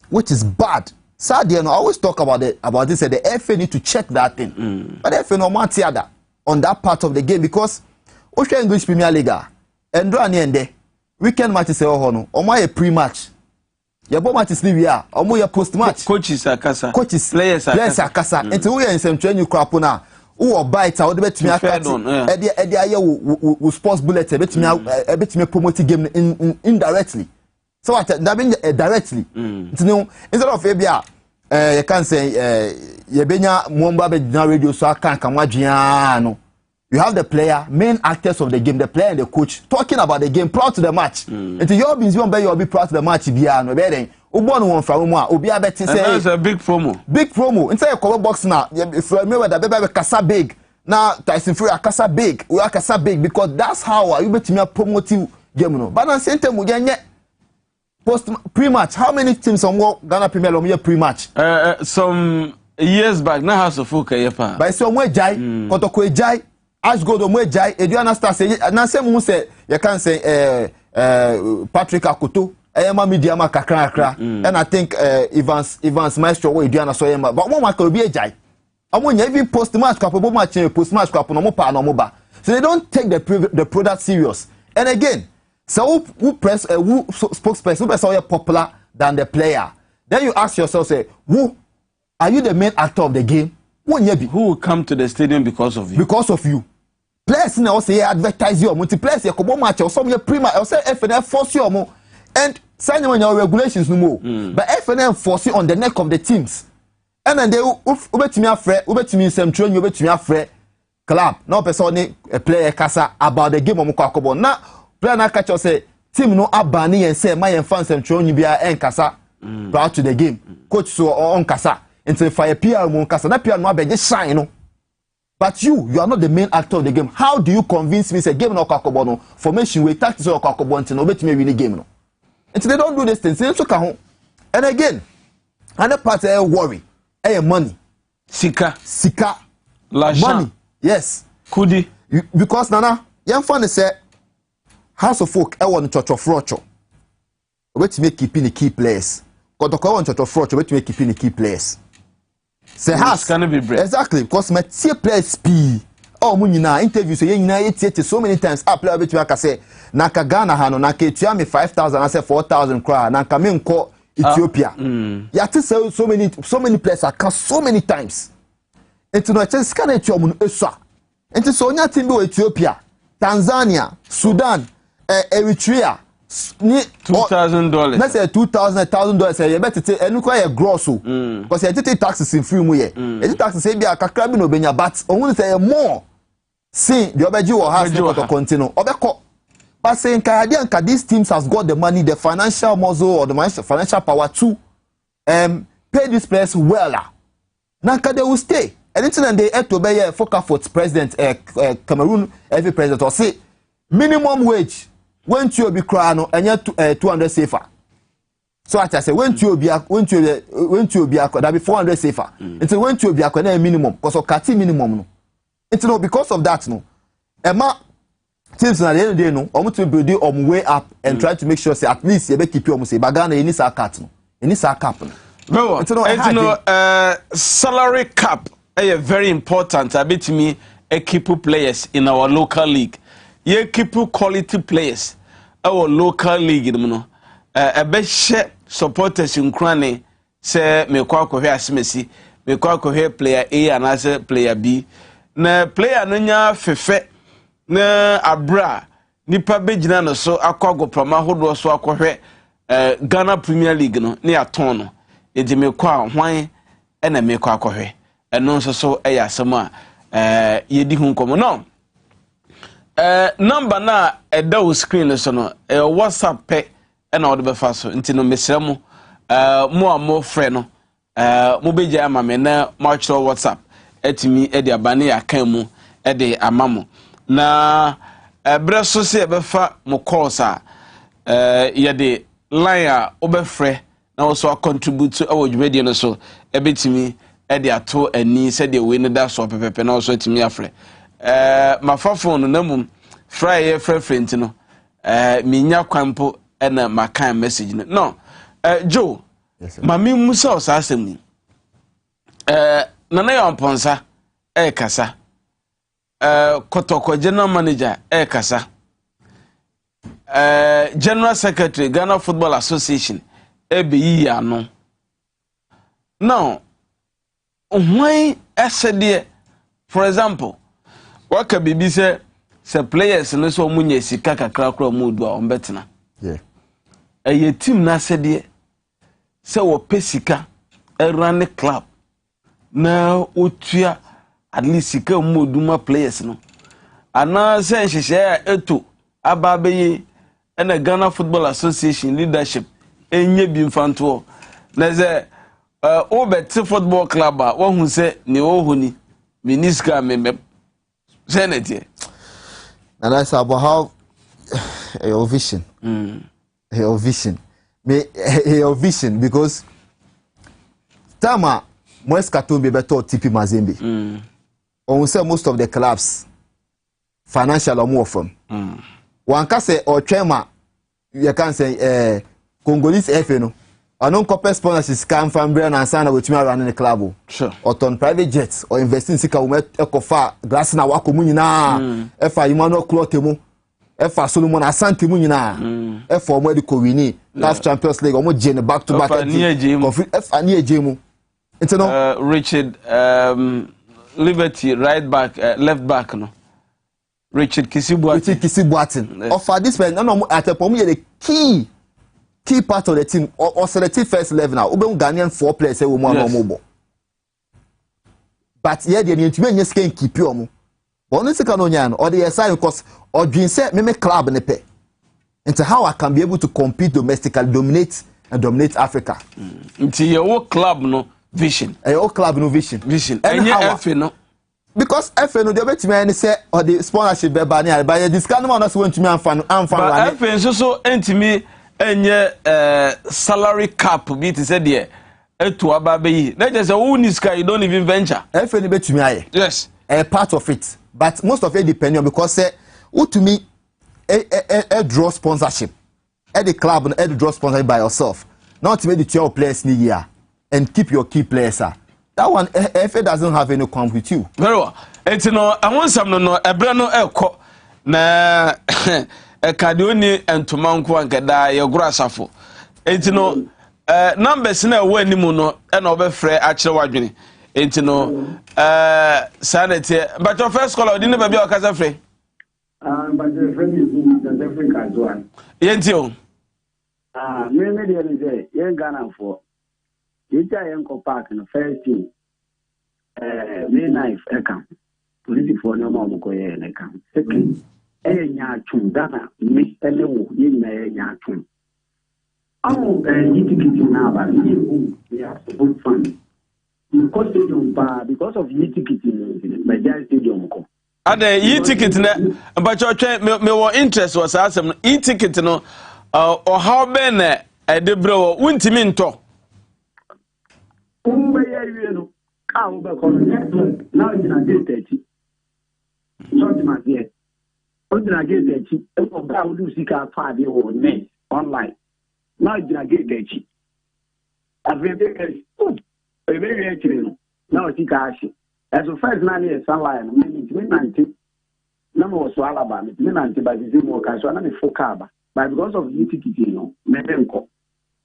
F: which is bad. Sadly, I always talk about this. The FA need to check that thing. But the FA no want that on that part of the game because Ocean English Premier League and ende weekend matches say no. Omo a pre-match. Your ball matches ni wia. Omo your post-match.
A: Coaches akasa.
F: Coaches.
A: Players
F: akasa. Until we are in some training crap na. Who bite out betimi akati e dey aye wo sports bullet betimi promote game indirectly so what that mean directly instead of ebia you can say you benya momba be radio so kan Agyemang no you have the player main actors of the game the player and the coach talking about the game prior to the match until you be prior to the match bia no be then Ubon one from one, Obi Abeti say
A: that's a big promo.
F: Big promo. Inside a cover box now, if you remember that baby Kasa big. Now Tyson Fury Kasa big. We are Kasa big because that's how you bet me a promotive game no. But at the same time we get post pre-match. How many teams on Ghana Premier League pre-match?
A: Some years back, now House of Folk yepa.
F: By some way jai, Kotoko jai, Ash go the way jai. Eduana Star say na say mu say you can say Patrick Akoto. Media kakra and I think Evans Maestro we do na so yema but one can be a jai amonya even post match capable match post match cap no mo pa no mo ba so they don't take the product serious and again so who press who spokesperson who person popular than the player then you ask yourself say who are you the main actor of the game who will
A: come to the stadium because of you
F: players now say advertise you multiplayers you come match or some prima or say FNF force you and sign your regulations no more. But FNM force on the neck of the teams. And then they ubetimi afre, ubetimi semtron, ubetimi afre club. Now person a player kasa about the game of Mukwakobo. Now player na catch us say team no abani and say my fans semtron you be en kasa prior to the game. Coach so on kasa until fire PR mon kasa. Na PR no be just shine no. But you are not the main actor of the game. How do you convince me say game no Mukwakobo no formation we tactics no Mukwakobo until no betimi win the game no. And they don't do this thing. And again, another part of worry, money.
A: Sika.
F: Money. Yes.
A: Kudi.
F: Because Nana, young fan say, House of Folk, I want to church of Rocho. Wait to make keeping the key players. Got to call on church of Rocho, wait to make keeping the key players. Say, House
A: can be break.
F: Exactly, because my tier players P. oh munyina interviews ye nyina yetiete so many times a player betumi aka say na ka Ghana ha no na ka etua me 5,000 I say 4,000 kra na ka me nko Ethiopia. Ya te so many players aka so many times. Enti no che sika na etua mu no esua. Enti so onya team bi Ethiopia, Tanzania, Sudan, Eritrea ni
A: $2,000.
F: na say $2,000 say you better take enu kwa ye gross o. Because you take taxes in free mu ye. You taxes say bia kakra bi no benya but ohun say more. See the obeji will have to continue. Obeko. But saying Canadian these teams has got the money, the financial muscle or the financial power to pay these players well. Now they will stay. Anything and they have to be a focal for president Cameroon every president or say minimum wage when you be crying and you 200 safer. So I say when you be that be 400 safer. Until when you be a minimum because of Kati minimum no. It's no because of that no. Emma teams at the end of the day no, almost to build on way up and try to make sure say at least you be keep you say bagana you need a cut no. You need a cap no.
A: No, it's no salary cap is very important. A bit me keep players in our local league. You keep quality players our local league you know. A best supporters in Ukraine say me kwa kohwe asimesi, me kwa kohwe player A and as player B. Na player no nya fefe na abra nipa begyina no so akwago prama hodo so akohwe Ghana Premier League no ne aton no edi me kwa hwan na me kwa akohwe eno so eya asema yedi hu nkomo no number na eda o screen so no WhatsApp pe na odo be fa so nti no mesra mu mo amo frɛ no mo begya ama me na mo achro WhatsApp etimi edi abane ya kan mu edi amamo na ebre so se ebefa mo calls a yede line a obefrɛ na wo so contribute awo dwumadi no so ebetimi edi ato ani se de we ne da so pepepe na wo so etimi afrɛ mafa phone na mum fry ye frɛ no minya kwampo na makan message no Joe yes, mami musa o sa asem nana yomponsa kasa Kotoko general manager kasa general secretary Ghana Football Association ebeyi ano now why asede for example waka bibi se players no so munye sika kakra kra mu do a ombetena
F: yeah
A: team na asede se wo pesika run club na otua at least sika moduma players no ana se nhihye eto ababeye na Ghana Football Association leadership enye bi mfanto na ze obet football club a wo hu se ne wo hu ni miniska membe senatie
F: and that's about how your vision your vision your vision because tama Moise Katumbi beto TP Mazembe on say most of the clubs financial more from one can say or trema you can say Congolese FA no anon copper sponsors can from Brian and Sana with me running the club
A: sure
F: or on private jets or investing sika we ekofa glass na wako mu nyina efa Emmanuel Clotemu efa Solomon Asante mu nyina efa omo de ko wini last Champions League omo jene back to back efa ni ejemu
A: Richard Liberty right back left back no Richard Kisibuatin
F: offer this man no at the key part of the team or selected first 11 now ube Ghanaian 4 players we mo no but here the ntime nye scan keep you omo but no sika no nya no or the sign because or dream say me club ne pe into how I can be able to compete domestically dominate Africa
A: into your club no vision
F: your club no vision
A: and how FA no
F: because FA no dey betime any say or the sponsorship be ba ne but this kind man also want to me amfa
A: FA so entimi enye salary cap bi te say there eto ababeyi na just say who need you don't even venture
F: FA no betime aye
A: yes
F: a part of it but most of it depend on because say who to me a draw sponsorship at the club and a draw sponsorship by yourself not to make the 12 players in the year and keep your key players that one FA doesn't have any come with you
A: very well Etino ahonsam no ebre no ekọ na ekadioni entoma nko ankada ye gura asafo. Etino numbers na ewo animu no e na obefre akire wadwene. Etino sanete but your first call odin ba bia okasa frɛ.
G: But the friend is the Africa one.
A: Yentio.
G: Me dey say yen Ghana for. You tell yen ko park no first team. Me knife ekam. Police for no more ko yen ekam. Second, nya tun Ghana me elewo yen na nya tun. Yitikiti na ba we are supposed fund. Because stadium because of yitikiti my giant stadium ko.
A: Ade e-ticket na but you try me wo interest was asem e-ticket no or how be na e de bro wuntimi nto
G: be ya wie no ka wo be ko now you na get 30 so the man here o na get 30 e ko bra wo do sika fa de wo net online now you na get 30 avebe e be re chire no now sika ashi as of first 9 years sunlight me 90 na mo so alaba me 90 by the mo ka so na me fokaba but because of the ticket no me enko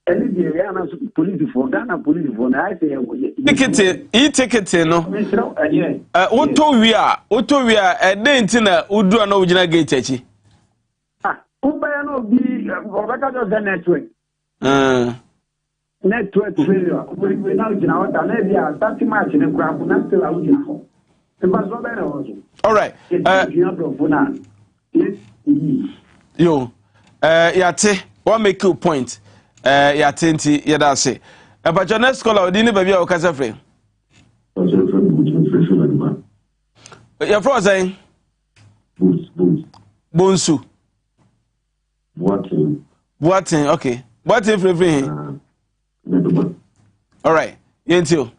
G: any the area na police for Ghana police for na I say
A: ticket e-ticket no woto wi a dent na udu na ugina gate achi
G: uba ya no bi obaka just the network failure we now ugina wata na bia 30 match ne kwa na still ugina
A: all right yo yate what make you point yate nti yeda say but your next caller odini ba bia o kasa frɛ your friend saying bonsu what okay what free all right yentio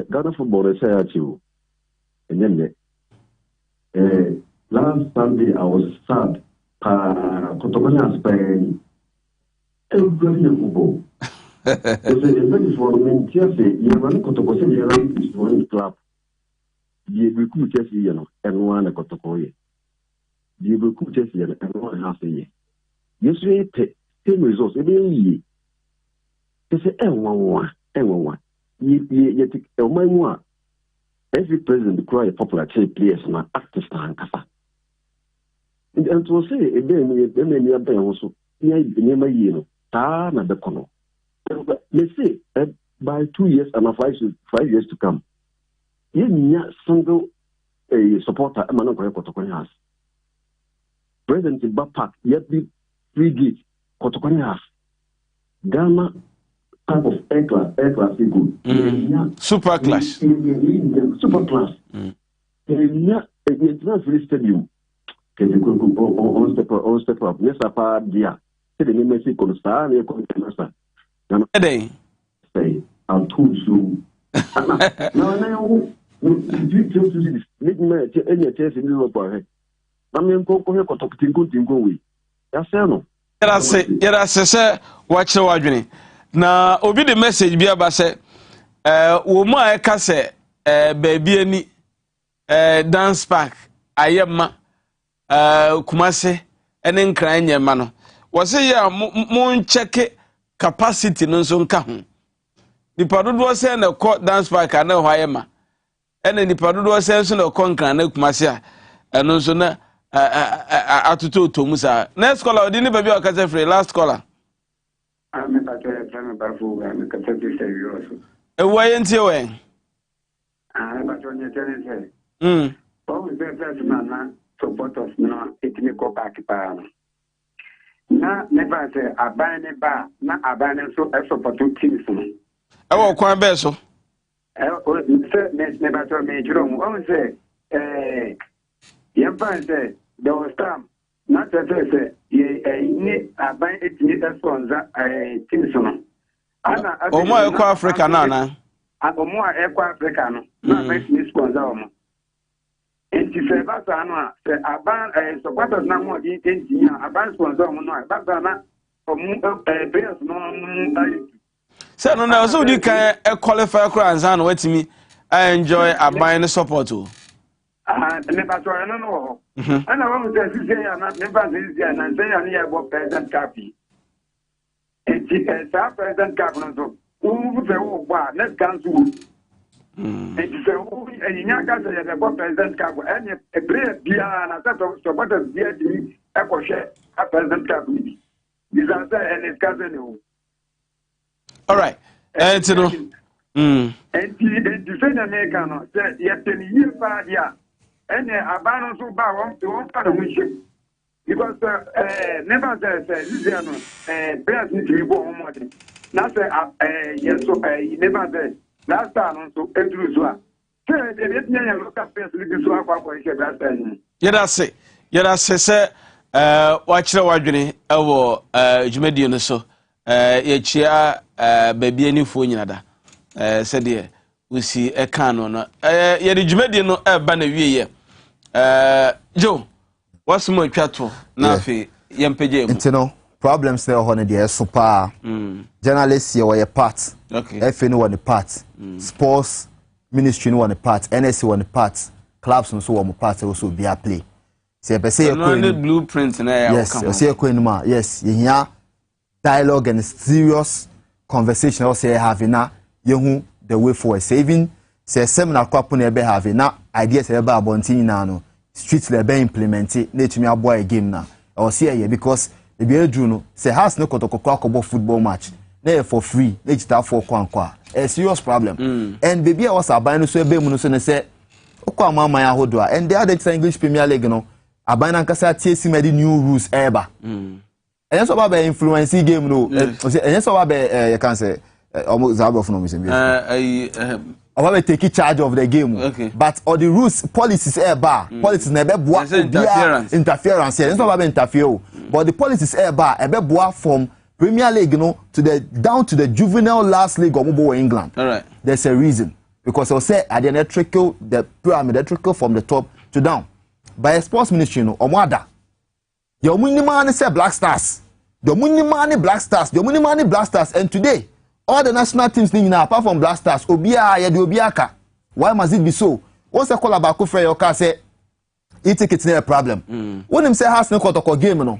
H: Ghana football is here too. And then last Sunday I was sad. Kotokanya Spain. Everybody in football. It's a very for me. Just say you run Kotokose. You run this one club. You recruit just and one a Kotokoye. You recruit just and one half a year. Yesterday, same results. Every year. It's a everyone. Every president cry a popular players na actors na ankasa. And to say a day me also near year na the kono. Let's say by 2 years and 5 years to come. You single supporter Emmanuel Kotokoni has. President Bapak yet be free gate Kotokoni has. Ghana type of air-class good.
A: Super class.
H: Super class. It's not very stadium. Can you go on step up? Yes, apart there. Say the name is Constar, you come to say, I'm too soon. No, you just see this. Let me any chance in Europe. I mean, go here, go away. That's no.
A: Yera se watch the wadwene. Na obi the message bi aba se wo mu a eka se baby ani dance park Agyemang Kumase ene nkran nyema no wo se ya mo check capacity no so nka ho nipa dodo se na ko dance park na ho Agyemang ene nipa dodo se so na ko nkran na Kumase a eno so na atuto tomu sa next caller odi ni baby o ka se free last caller
G: I'm not going to Bafu and the Catholic also.
A: Why ain't you way?
G: I'm not going to tell you. Always better man support us now. It may go back. Now, never say a banner bar, not a banner so I support two teams.
A: I will quite beso.
G: Never told me, Jerome. Always say, your friend said, there was time. Not that I say, you a buy it need a sponsor, Timson.
A: Oh, my Eco Africa, Nana.
G: I'm more Eco African, not make me sponsor. And she said, but I know, a ban a supporters no more than a ban sponsor, no, but not for players, no.
A: So, no, so you can qualify crowns and wait to me. I enjoy a buying support too.
G: Never saw no. And I want to say, I'm not never this year, and say I'm here about President Capi. And she says, President Capi, who the war, let's cancel. And she said, oh, and you can't say about President Capi, and a great piano, and I thought of what a dear to me, I was share a President Capi. This answer and his cousin.
A: All right. And to know.
G: And to say the American said, yet 10 years back, yeah. And a balance of power to one part of mission. Because never says, Luciano, bears need to be born more. Now say, yes, so never said, last time also, Andrew Zua. Say, they let me look at facility to our question last time.
A: Yeah, that's it. Yeah, that's it, sir. Watch the Wagini, Jumedian so, Chia, baby, any phone yada. Said here, we see a canon. Yeah, the Jumedian no banner ye. Joe, what's more cattle? Nafi, Yampage.
F: Intino problems there on the super journalists here were part.
A: Okay.
F: FNO on the part. Sports ministry on the part. NSC on the part. Clubs and so on the part also be a play. Say,
A: no blueprint in there.
F: Yes, say yes, you hear dialogue and serious conversation. Also having now, you the way for a saving. Say seminar crop on be having now ideas about bonting now. Streets they be implemented. Need to me a boy game now. Or see here because the be Juno say has no kotoko football match. There for free. They start for kwa. A serious problem. And baby I was abandoned so be muno say okwa mama ya hodwa. And the other English Premier League no. Abandon kasa TSC made new rules ever. And that's about the influence game no. And that's about you can say almost Zabo from me. I take charge of the game.
A: Okay.
F: But all the rules, policies bar. Policies never boa interference. That's not about interfere. But the policies bar ebe boa from Premier League, to the down to the juvenile last league of England.
A: All right.
F: There's a reason because I'll say at the electrical, the pyramid electrical from the top to down. By a sports ministry, Omada. Your money say Black Stars. The money Black Stars. The money Black Stars. And today, all the national teams now, apart from Black Stars, Obiaka. Why must it be so? What's the call about Kufre Yoka say? He take it a problem. When him say has no kotoko game no.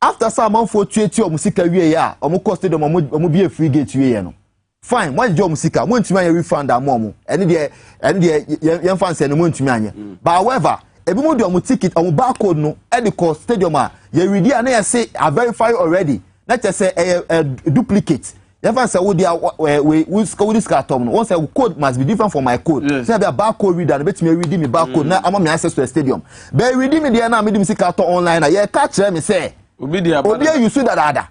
F: After some month for 20 or musica we ya, or cost them or be a free gate we no. Fine, what job musica? Want to me refund that momo. And the young fans and want to me. But however, every month you ticket on barcode no at the cost stadium. You ready and I say I verify already. Not just say a duplicate. If I say we score this carton, once a code must be different from my code.
A: Yes.
F: Say a barcode reader, bet me redeem me barcode. Now I'm on access to the stadium. But redeem me there now, me see carton online. Yeah, catch me say.
A: Obi
F: you see that other.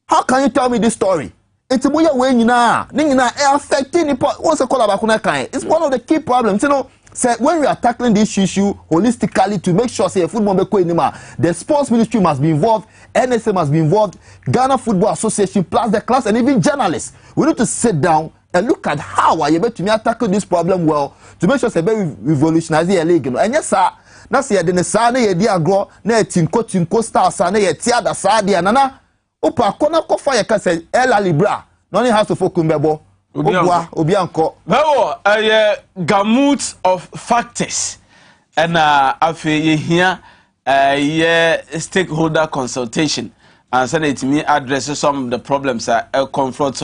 F: How can you tell me this story? It's a way when you now affecting the what's the call about Kuna. It's one of the key problems. You know, say when we are tackling this issue holistically to make sure say football the sports ministry must be involved, NSA must be involved, Ghana Football Association plus the class and even journalists. We need to sit down and look at how are you able to tackle this problem well to make sure say very revolutionize the league. And yes sir, that's the Sane ye dia grow na tinko star Sane ye tia da sadia nana opa kona ko fire ka say Ella Libra no has to focus mbebo Obianko.
A: Well, a gamut of factors, and afi here stakeholder consultation, and send it to me address some of the problems that confront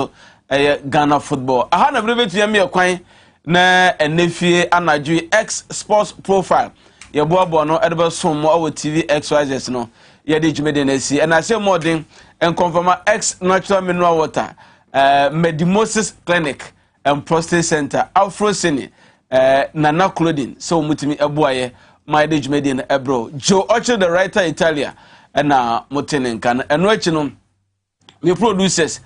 A: Ghana football. I had a little bit to me a na NFA and X Sports Profile. Your boy no edible some more TV XYZ no. Yeah, did you made and I say more than and confirm X natural mineral water. Medimosis Clinic and Prostate Center, Afro Cine, Nana Clothing, so mutimi abuaye, my age made in Ebro, Joe Archer, the writer Italia, and Motenen can, and watching the producers,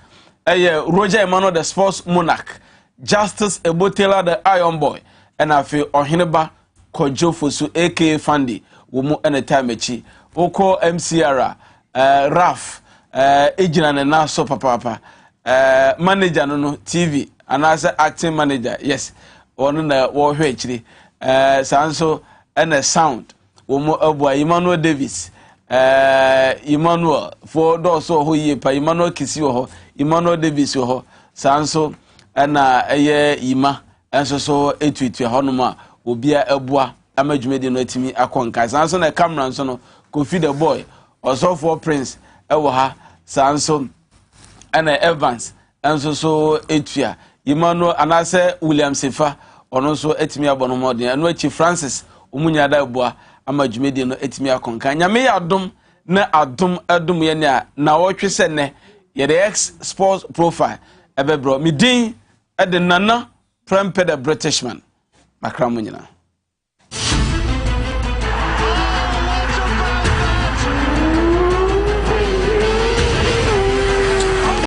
A: Roger Emmanuel, the sports monarch, Justice Ebotela, the Iron Boy, and I feel Ohineba, Kojo Fosu, aka Fandi, Wumu and a Tamechi, Oko MCR, Raf, Ejinan and Naso Papa. Manager no TV and as acting manager yes on the war actually sanso and a sound Emmanuel Davis Emmanuel for those who ye pa Emmanuel Kisi ho Emmanuel Davis ho sanso and Ima enso so etuitu honom a obia ebua ama dwumedi no atimi akonka sanso na camera nso no Kofi the boy Osofo Prince ewo ha sanso ana Evans enso so etua Emmanuel anase William Sefa ono so etimi abono modern anu achi Francis omunya da ebua ama dwumedi no etimi akonka nyame ya adom na adom ye na wotwe se ne ye the X sports profile ebebro midin e de Nana Prempeh the Britishman makra mo nyina